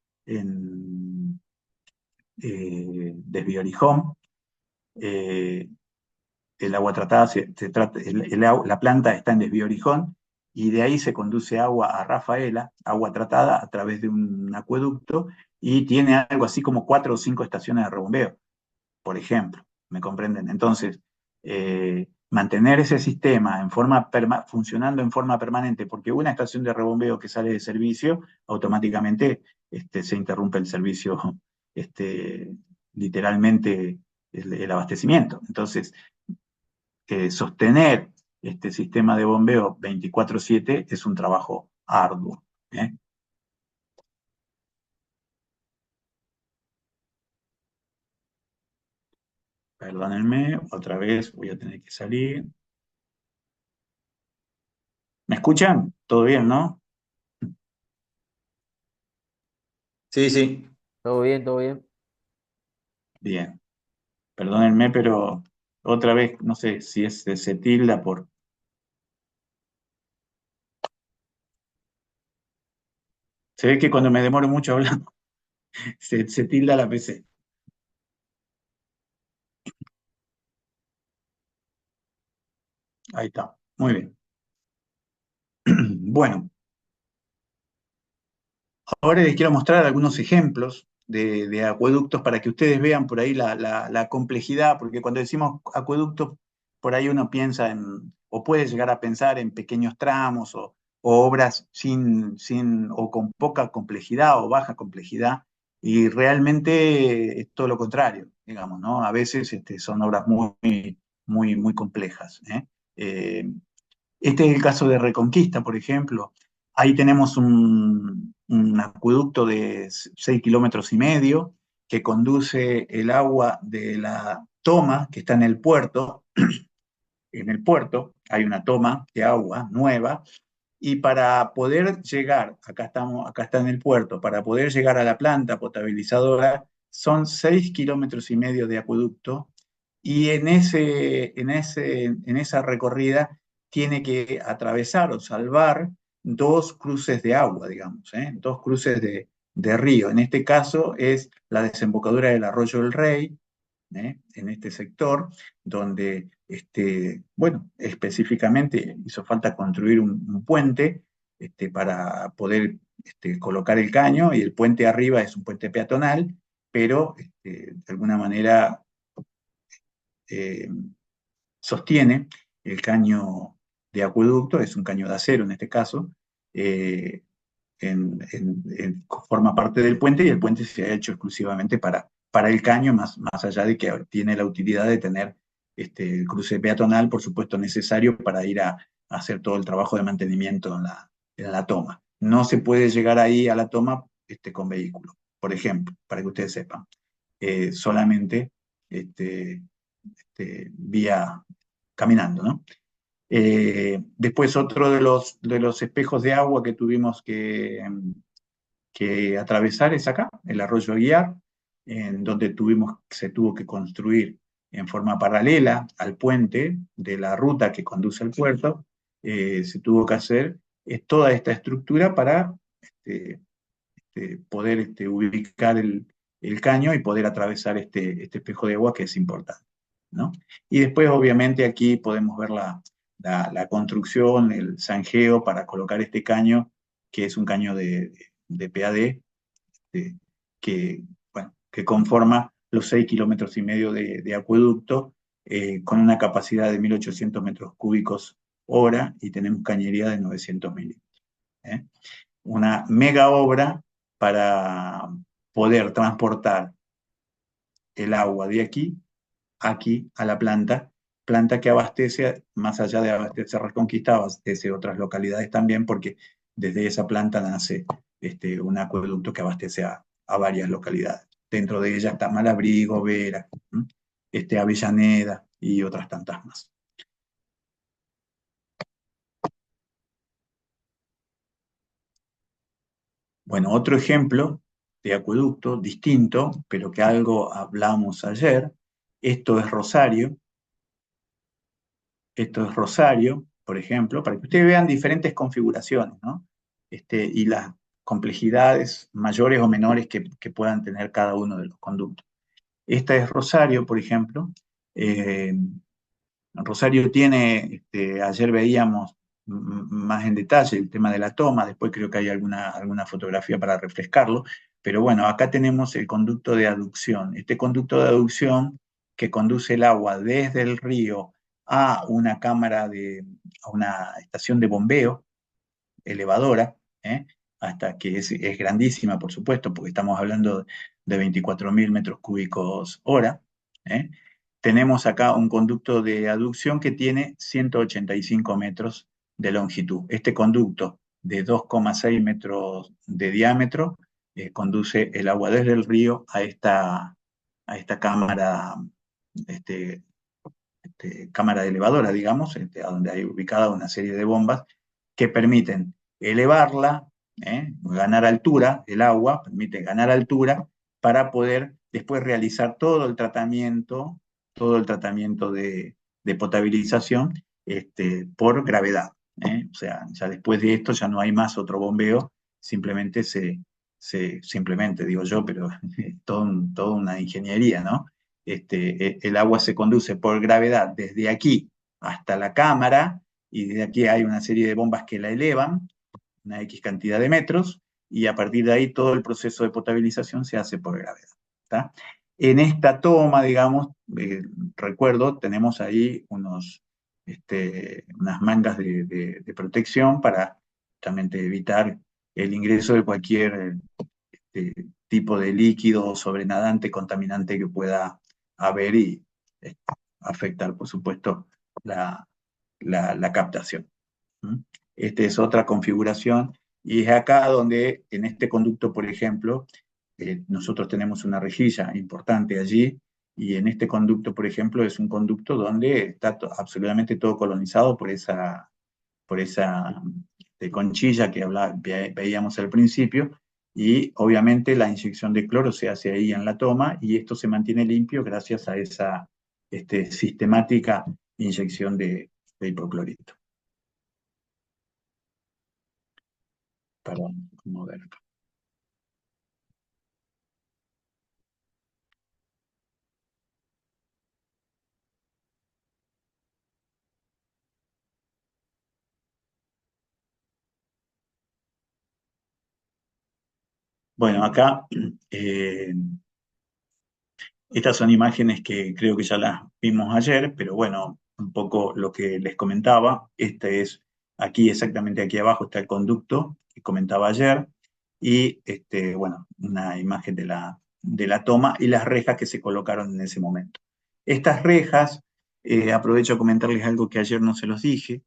Desbiorijón, el agua tratada se trata, la planta está en Desbiorijón, y de ahí se conduce agua a Rafaela, agua tratada a través de un acueducto, y tiene algo así como 4 o 5 estaciones de rebombeo, por ejemplo, ¿me comprenden? Entonces, mantener ese sistema funcionando en forma permanente, porque una estación de rebombeo que sale de servicio, automáticamente se interrumpe el servicio, literalmente el abastecimiento. Entonces, sostener este sistema de bombeo 24/7 es un trabajo arduo. Perdónenme, otra vez voy a tener que salir. ¿Me escuchan? ¿Todo bien, no? Sí, sí. Todo bien, todo bien. Bien. Perdónenme, pero otra vez, no sé si se tilda por Se ve que cuando me demoro mucho hablando, se tilda la PC. Ahí está, muy bien. Bueno, ahora les quiero mostrar algunos ejemplos de acueductos para que ustedes vean por ahí la complejidad, porque cuando decimos acueducto, por ahí uno piensa en, o puede llegar a pensar en pequeños tramos o obras o con poca complejidad o baja complejidad, y realmente es todo lo contrario, digamos, ¿no? A veces son obras muy complejas, ¿eh? Eh, Este es el caso de Reconquista, por ejemplo. Ahí tenemos un acueducto de 6,5 kilómetros que conduce el agua de la toma que está en el puerto. En el puerto hay una toma de agua nueva y para poder llegar, acá está en el puerto, para poder llegar a la planta potabilizadora son 6,5 kilómetros de acueducto y en esa recorrida tiene que atravesar o salvar dos cruces de agua, digamos, dos cruces de río. En este caso es la desembocadura del Arroyo del Rey, en este sector, donde, bueno, específicamente hizo falta construir un puente para poder colocar el caño, y el puente arriba es un puente peatonal, pero de alguna manera eh, sostiene el caño de acueducto, es un caño de acero en este caso, eh, forma parte del puente, y el puente se ha hecho exclusivamente para el caño, más allá de que tiene la utilidad de tener el cruce peatonal, por supuesto, necesario para ir a hacer todo el trabajo de mantenimiento en la toma. No se puede llegar ahí a la toma con vehículo, por ejemplo, para que ustedes sepan. Solamente vía caminando, ¿no? Después otro de los espejos de agua que tuvimos que atravesar es acá, el arroyo Aguiar, en donde se tuvo que construir en forma paralela al puente de la ruta que conduce al puerto, se tuvo que hacer toda esta estructura para poder ubicar el caño y poder atravesar este espejo de agua, que es importante, ¿no? Y después, obviamente, aquí podemos ver la construcción, el zanjeo para colocar este caño, que es un caño de PAD, que, bueno, que conforma los 6,5 kilómetros de acueducto, con una capacidad de 1.800 metros cúbicos hora, y tenemos cañería de 900 milímetros. Una mega obra para poder transportar el agua de aquí a la planta que abastece, más allá de abastecer Reconquista, abastece otras localidades también, porque desde esa planta nace un acueducto que abastece a varias localidades. Dentro de ella está Malabrigo, Vera, Avellaneda y otras tantas más. Bueno, otro ejemplo de acueducto distinto, pero que algo hablamos ayer, esto es Rosario. Esto es Rosario, por ejemplo, para que ustedes vean diferentes configuraciones, ¿no? Y las complejidades mayores o menores que puedan tener cada uno de los conductos. Esta es Rosario, por ejemplo. Rosario tiene, ayer veíamos más en detalle el tema de la toma, después creo que hay alguna fotografía para refrescarlo, pero bueno, acá tenemos el conducto de aducción. Este conducto de aducción que conduce el agua desde el río a una a una estación de bombeo elevadora, hasta que es grandísima, por supuesto, porque estamos hablando de 24.000 metros cúbicos hora. Tenemos acá un conducto de aducción que tiene 185 metros de longitud. Este conducto de 2,6 metros de diámetro conduce el agua desde el río a esta cámara, cámara elevadora, digamos, a donde hay ubicada una serie de bombas que permiten elevarla, ganar altura, el agua permite ganar altura para poder después realizar todo el tratamiento de potabilización por gravedad. O sea, ya después de esto ya no hay más otro bombeo, simplemente simplemente digo yo, pero es toda una ingeniería, ¿no? El agua se conduce por gravedad desde aquí hasta la cámara, y desde aquí hay una serie de bombas que la elevan, una X cantidad de metros, y a partir de ahí todo el proceso de potabilización se hace por gravedad. ¿Tá? En esta toma, digamos, recuerdo, tenemos ahí unas mangas de protección para justamente evitar el ingreso de cualquier tipo de líquido sobrenadante, contaminante que pueda haber y afectar, por supuesto, la captación. Esta es otra configuración, y es acá donde, en este conducto, por ejemplo, nosotros tenemos una rejilla importante allí, y en este conducto, por ejemplo, es un conducto donde está absolutamente todo colonizado por esa conchilla que veíamos al principio, y obviamente la inyección de cloro se hace ahí en la toma, y esto se mantiene limpio gracias a esa sistemática inyección de hipoclorito. Perdón, vamos a ver. Bueno, acá estas son imágenes que creo que ya las vimos ayer, pero bueno, un poco lo que les comentaba. Aquí, exactamente aquí abajo está el conducto que comentaba ayer, y bueno, una imagen de la toma y las rejas que se colocaron en ese momento. Estas rejas, aprovecho a comentarles algo que ayer no se los dije,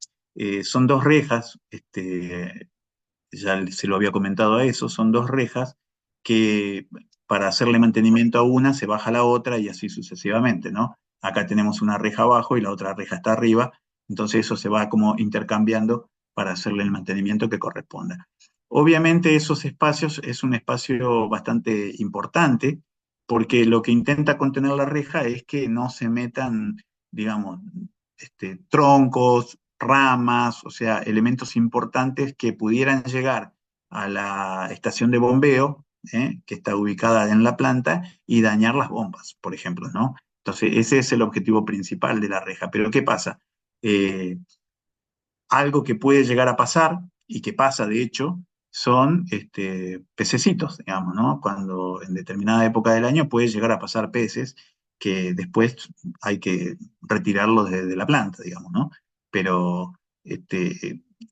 son dos rejas, ya se lo había comentado a eso, son dos rejas que para hacerle mantenimiento a una se baja la otra y así sucesivamente, ¿no? Acá tenemos una reja abajo y la otra reja está arriba, entonces eso se va como intercambiando para hacerle el mantenimiento que corresponda. Obviamente esos espacios es un espacio bastante importante, porque lo que intenta contener la reja es que no se metan, digamos, troncos, ramas, o sea, elementos importantes que pudieran llegar a la estación de bombeo, que está ubicada en la planta, y dañar las bombas, por ejemplo, ¿no? Entonces, ese es el objetivo principal de la reja. Pero ¿qué pasa? Algo que puede llegar a pasar, y que pasa de hecho, son pececitos, digamos, ¿no? Cuando en determinada época del año puede llegar a pasar peces que después hay que retirarlos de la planta, digamos, ¿no? Pero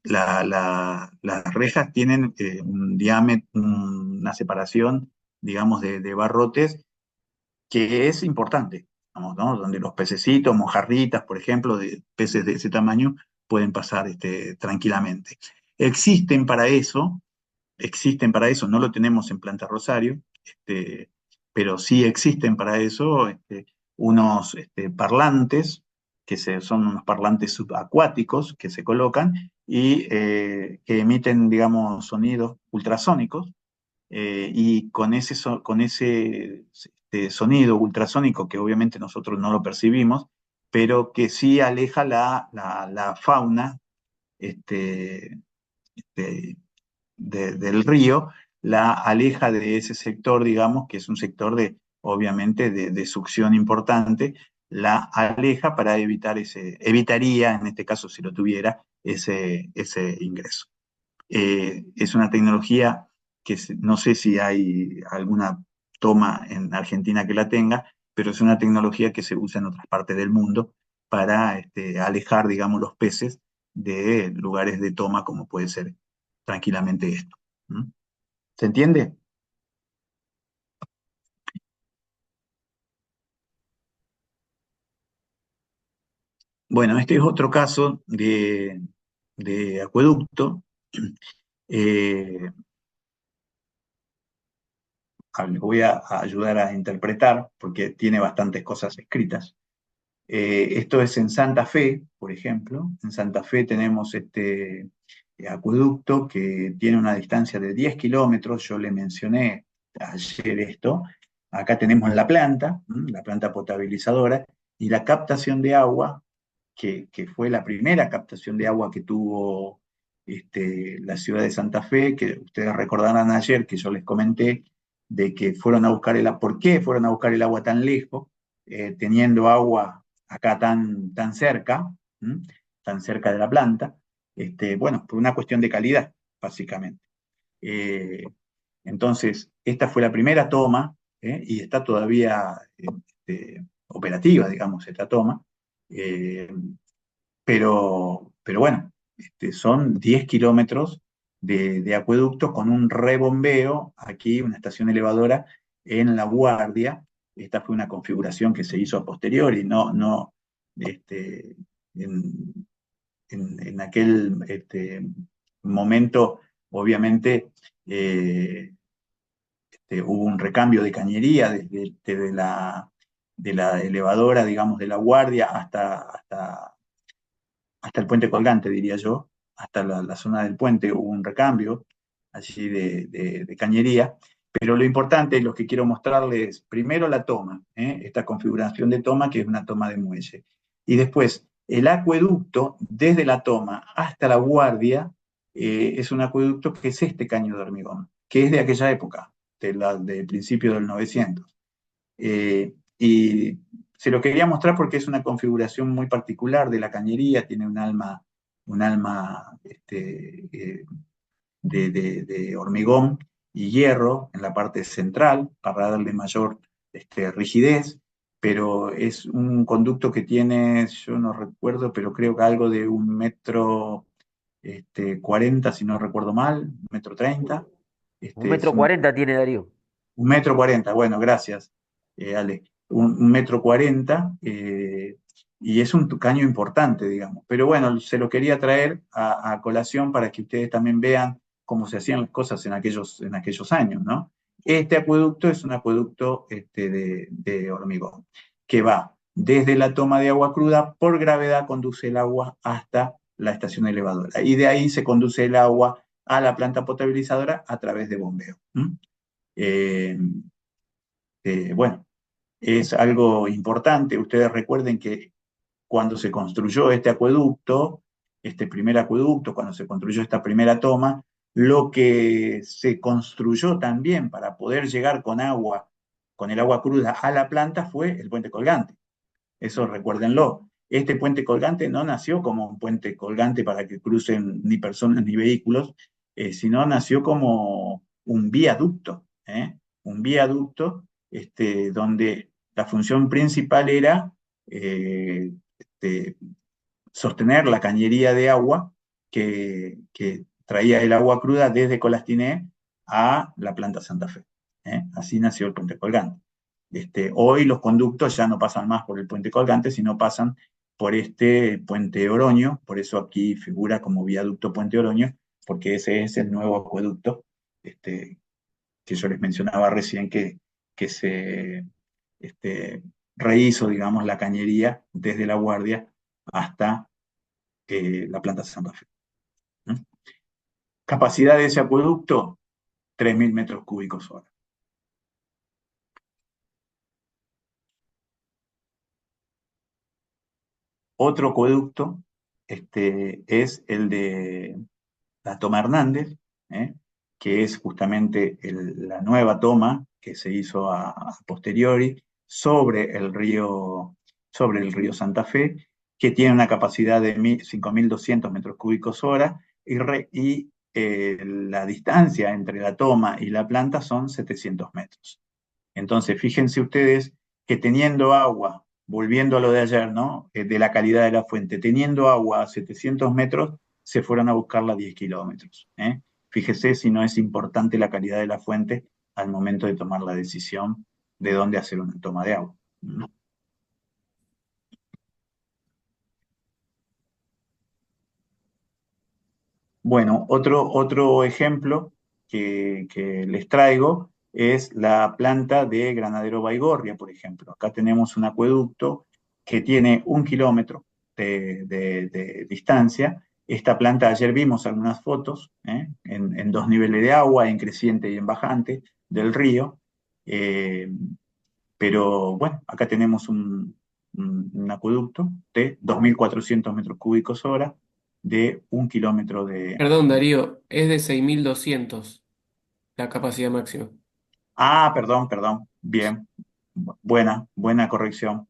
las rejas tienen un diámetro, una separación, digamos, de barrotes que es importante, digamos, ¿no? Donde los pececitos, mojarritas, por ejemplo, de peces de ese tamaño, pueden pasar tranquilamente. Existen para eso, no lo tenemos en Planta Rosario, pero sí existen para eso unos parlantes, son unos parlantes subacuáticos que se colocan y que emiten, digamos, sonidos ultrasónicos, y con ese sonido ultrasónico, que obviamente nosotros no lo percibimos, pero que sí aleja la fauna este, este, del río, la aleja de ese sector, digamos, que es un sector obviamente, de succión importante, la aleja para evitaría, en este caso, si lo tuviera, ese ingreso. Es una tecnología que no sé si hay alguna toma en Argentina que la tenga, pero es una tecnología que se usa en otras partes del mundo para alejar, digamos, los peces de lugares de toma, como puede ser tranquilamente esto. ¿Mm? ¿Se entiende? Bueno, este es otro caso de acueducto. Eh, Les voy a ayudar a interpretar porque tiene bastantes cosas escritas. Esto es en Santa Fe, por ejemplo. En Santa Fe tenemos este acueducto que tiene una distancia de 10 kilómetros. Yo le mencioné ayer esto. Acá tenemos la planta potabilizadora, y la captación de agua, que fue la primera captación de agua que tuvo la ciudad de Santa Fe, que ustedes recordarán ayer que yo les comenté de que fueron a buscar ¿por qué fueron a buscar el agua tan lejos, teniendo agua acá tan cerca, ¿m? Tan cerca de la planta? Bueno, por una cuestión de calidad, básicamente. Eh, entonces, esta fue la primera toma, y está todavía operativa, digamos, esta toma. Eh, pero bueno, son 10 kilómetros de acueducto con un rebombeo, aquí una estación elevadora en La Guardia. Esta fue una configuración que se hizo a posteriori, no en, en aquel momento, obviamente, hubo un recambio de cañería desde de la elevadora, digamos, de La Guardia hasta el puente colgante, diría yo, hasta la zona del puente hubo un recambio allí de cañería. Pero lo importante, lo que quiero mostrarles, primero la toma, esta configuración de toma, que es una toma de muelle. Y después, el acueducto, desde la toma hasta la Guardia, es un acueducto que es este caño de hormigón, que es de aquella época, del principio del 900. Y se lo quería mostrar porque es una configuración muy particular de la cañería, tiene un alma de hormigón y hierro en la parte central para darle mayor rigidez, pero es un conducto que tiene, yo no recuerdo, pero creo que algo de 1,40 m, si no recuerdo mal, 1,30 m. Un Es metro cuarenta tiene Darío. 1,40 m, bueno, gracias, Ale. 1,40 m, y es un caño importante, digamos. Pero bueno, se lo quería traer a colación para que ustedes también vean cómo se hacían las cosas en aquellos años, ¿no? Este acueducto es un acueducto de hormigón, que va desde la toma de agua cruda, por gravedad conduce el agua hasta la estación elevadora. Y de ahí se conduce el agua a la planta potabilizadora a través de bombeo. Eh, bueno, es algo importante. Ustedes recuerden que cuando se construyó este acueducto, este primer acueducto, cuando se construyó esta primera toma, lo que se construyó también para poder llegar con el agua cruda a la planta fue el puente colgante. Eso recuérdenlo. Este puente colgante no nació como un puente colgante para que crucen ni personas ni vehículos, sino nació como un viaducto, un viaducto donde la función principal era eh, este, sostener la cañería de agua que traía el agua cruda desde Colastiné a la planta Santa Fe. Así nació el puente colgante. Hoy los conductos ya no pasan más por el puente colgante, sino pasan por este puente Oroño, por eso aquí figura como viaducto Puente Oroño, porque ese es el nuevo acueducto que yo les mencionaba recién, que se rehizo, digamos, la cañería desde La Guardia hasta la planta Santa Fe. Capacidad de ese acueducto, 3.000 metros cúbicos hora. Otro acueducto es el de la toma Hernández, que es justamente la nueva toma que se hizo a posteriori sobre el río Santa Fe, que tiene una capacidad de 5.200 metros cúbicos hora, y la distancia entre la toma y la planta son 700 metros. Entonces, fíjense ustedes que teniendo agua, volviendo a lo de ayer, ¿no? De la calidad de la fuente, teniendo agua a 700 metros, se fueron a buscarla a 10 kilómetros. Fíjese si no es importante la calidad de la fuente al momento de tomar la decisión de dónde hacer una toma de agua. Bueno, otro ejemplo que les traigo es la planta de Granadero Baigorria, por ejemplo. Acá tenemos un acueducto que tiene 1 kilómetro de distancia. Esta planta, ayer vimos algunas fotos, en 2 niveles de agua, en creciente y en bajante del río. Pero bueno, acá tenemos un acueducto de 2.400 metros cúbicos hora, de 1 kilómetro de... Perdón, Darío, es de 6.200 la capacidad máxima. Ah, perdón, bien, buena corrección.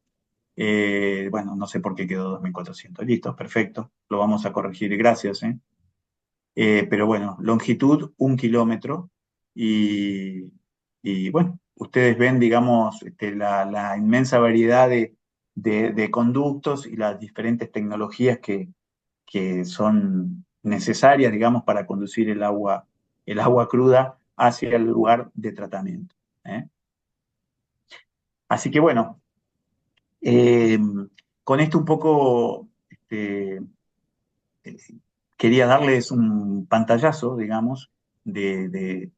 Bueno, no sé por qué quedó 2.400. Listo, perfecto, lo vamos a corregir, gracias. Pero bueno, longitud 1 kilómetro y, y bueno, ustedes ven, digamos, la inmensa variedad de conductos y las diferentes tecnologías que son necesarias, digamos, para conducir el agua cruda hacia el lugar de tratamiento. ¿eh? Así que bueno, eh, con esto un poco eh, quería darles un pantallazo, digamos, del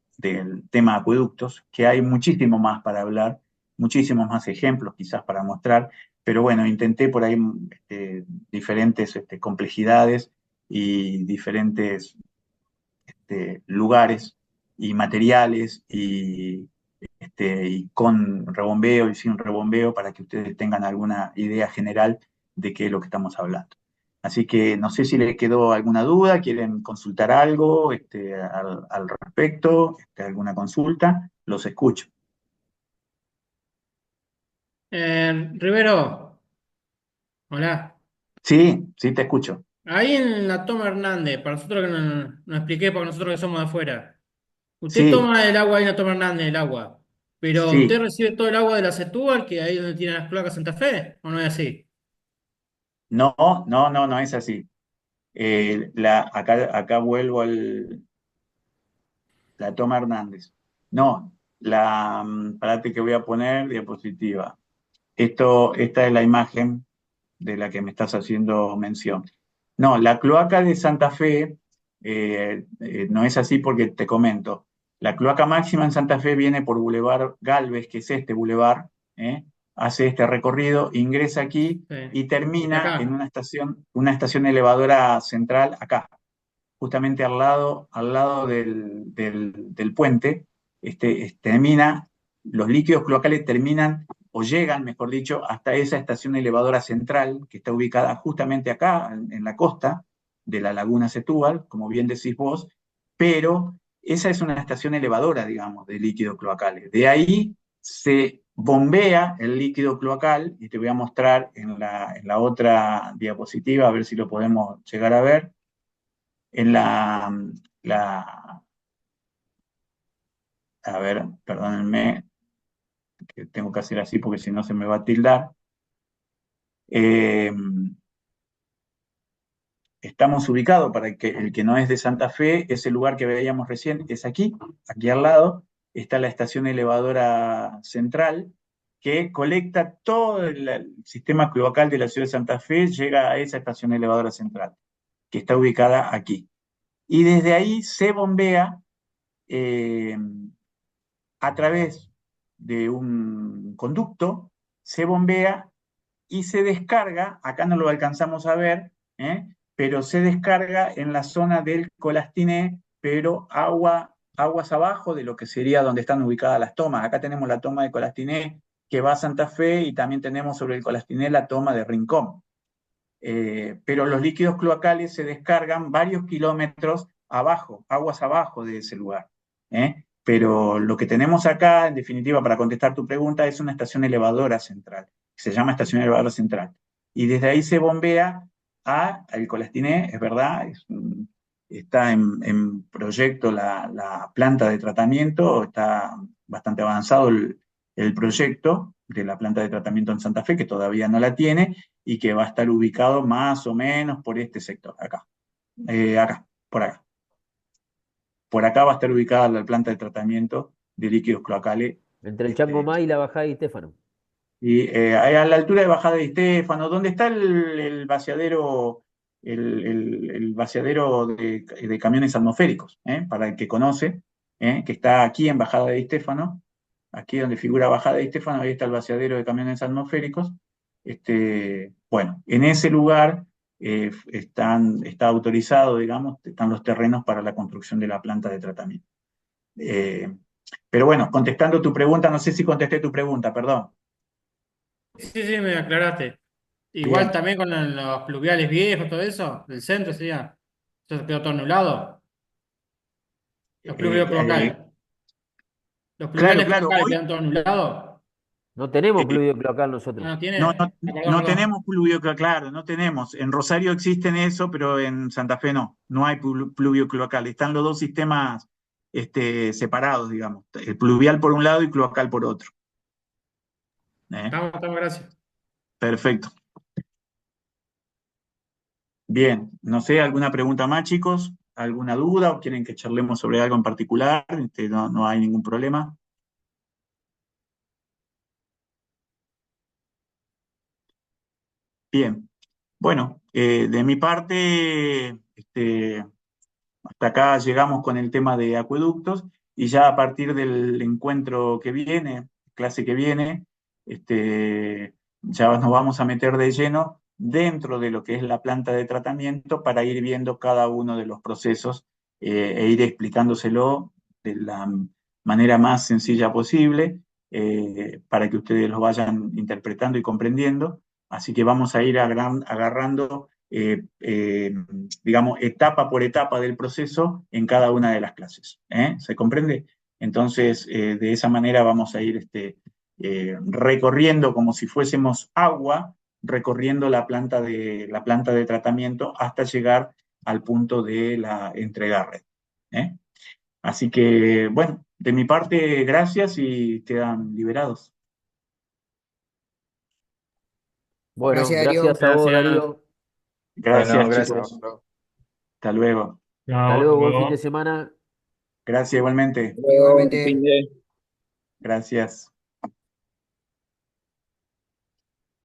tema acueductos, que hay muchísimo más para hablar, muchísimos más ejemplos quizás para mostrar, pero bueno, intenté por ahí diferentes complejidades y diferentes lugares y materiales y con rebombeo y sin rebombeo para que ustedes tengan alguna idea general de qué es lo que estamos hablando. Así que no sé si les quedó alguna duda, quieren consultar algo al respecto, alguna consulta, los escucho. Rivero, hola. Sí, te escucho. Ahí en la toma Hernández, para nosotros que nos expliqué, para nosotros que somos de afuera. Usted Sí, toma el agua ahí en la toma Hernández, el agua. Pero usted sí. recibe todo el agua de la Setúbal, que ahí es donde tiene las cloacas Santa Fe, ¿o no es así? No es así. Acá vuelvo la toma Hernández. No, parate que voy a poner diapositiva. Esta es la imagen de la que me estás haciendo mención. No, la cloaca de Santa Fe no es así porque te comento. La cloaca máxima en Santa Fe viene por Boulevard Galvez, que es este boulevard, hace este recorrido, ingresa aquí Sí. y termina en Acá. una estación elevadora central acá, justamente al lado del puente. Termina, los líquidos cloacales terminan o llegan, mejor dicho, hasta esa estación elevadora central que está ubicada justamente acá, en la costa de la laguna Setúbal, como bien decís vos, pero esa es una estación elevadora, digamos, de líquidos cloacales. De ahí se bombea el líquido cloacal, y te voy a mostrar en la otra diapositiva, a ver si lo podemos llegar a ver, en la a ver, perdónenme, que tengo que hacer así porque si no se me va a tildar. Eh, Estamos ubicados, para el que no es de Santa Fe, ese lugar que veíamos recién es aquí al lado, está la estación elevadora central, que colecta todo el sistema cloacal de la ciudad de Santa Fe, llega a esa estación elevadora central, que está ubicada aquí. Y desde ahí se bombea eh, a través de un conducto, se bombea y se descarga, acá no lo alcanzamos a ver, pero se descarga en la zona del Colastiné, pero aguas abajo de lo que sería donde están ubicadas las tomas. Acá tenemos la toma de Colastiné que va a Santa Fe y también tenemos sobre el Colastiné la toma de Rincón. Pero los líquidos cloacales se descargan varios kilómetros abajo, aguas abajo de ese lugar. Pero lo que tenemos acá, en definitiva, para contestar tu pregunta, es una estación elevadora central, que se llama estación elevadora central. Y desde ahí se bombea al Colastiné, es verdad, está en proyecto la planta de tratamiento, está bastante avanzado el proyecto de la planta de tratamiento en Santa Fe, que todavía no la tiene, y que va a estar ubicado más o menos por este sector, acá, por acá. Por acá va a estar ubicada la planta de tratamiento de líquidos cloacales. Entre el Changomá y la bajada de Estefano. Y a la altura de Bajada de Estefano, donde está el vaciadero, el vaciadero de camiones atmosféricos, para el que conoce, que está aquí en Bajada de Estefano, aquí donde figura Bajada de Estefano, ahí está el vaciadero de camiones atmosféricos. Bueno, en ese lugar está autorizado, digamos, están los terrenos para la construcción de la planta de tratamiento. Pero bueno, contestando tu pregunta, no sé si contesté tu pregunta, perdón. Sí, me aclaraste. Igual Bien. también con los pluviales viejos, todo eso, del centro sería. ¿Ya quedó todo anulado? Los Eh, pluviales eh, cloacales. Los claro, pluviales claro, cloacales hoy quedan todos anulados. No tenemos eh, pluvio cloacal Ah, nosotros. no no, tiene. no, Perdón, no perdón. tenemos pluvio, claro, no tenemos. En Rosario existen eso, pero en Santa Fe no hay pluvio cloacal. Están los dos sistemas separados, digamos. El pluvial por un lado y cloacal por otro. ¿Eh? Estamos, gracias. Perfecto. Bien, no sé, ¿alguna pregunta más, chicos? ¿Alguna duda o quieren que charlemos sobre algo en particular? No hay ningún problema. Bien, bueno, de mi parte, hasta acá llegamos con el tema de acueductos y ya a partir del encuentro que viene, clase que viene, ya nos vamos a meter de lleno dentro de lo que es la planta de tratamiento para ir viendo cada uno de los procesos e ir explicándoselo de la manera más sencilla posible para que ustedes lo vayan interpretando y comprendiendo. Así que vamos a ir agarrando digamos, etapa por etapa del proceso en cada una de las clases. ¿Se comprende? Entonces, de esa manera vamos a ir recorriendo como si fuésemos agua, recorriendo la planta de tratamiento hasta llegar al punto de la entrega a red. ¿eh? Así que, bueno, de mi parte, gracias y quedan liberados. Bueno, Gracias, Darío. gracias a vos, Gracias. Darío. Bueno, Gracias, gracias. chicos. Hasta luego. Hasta Chao, hasta luego, buen fin de luego. semana. Gracias igualmente. Luego, Igualmente. Fin de- Gracias.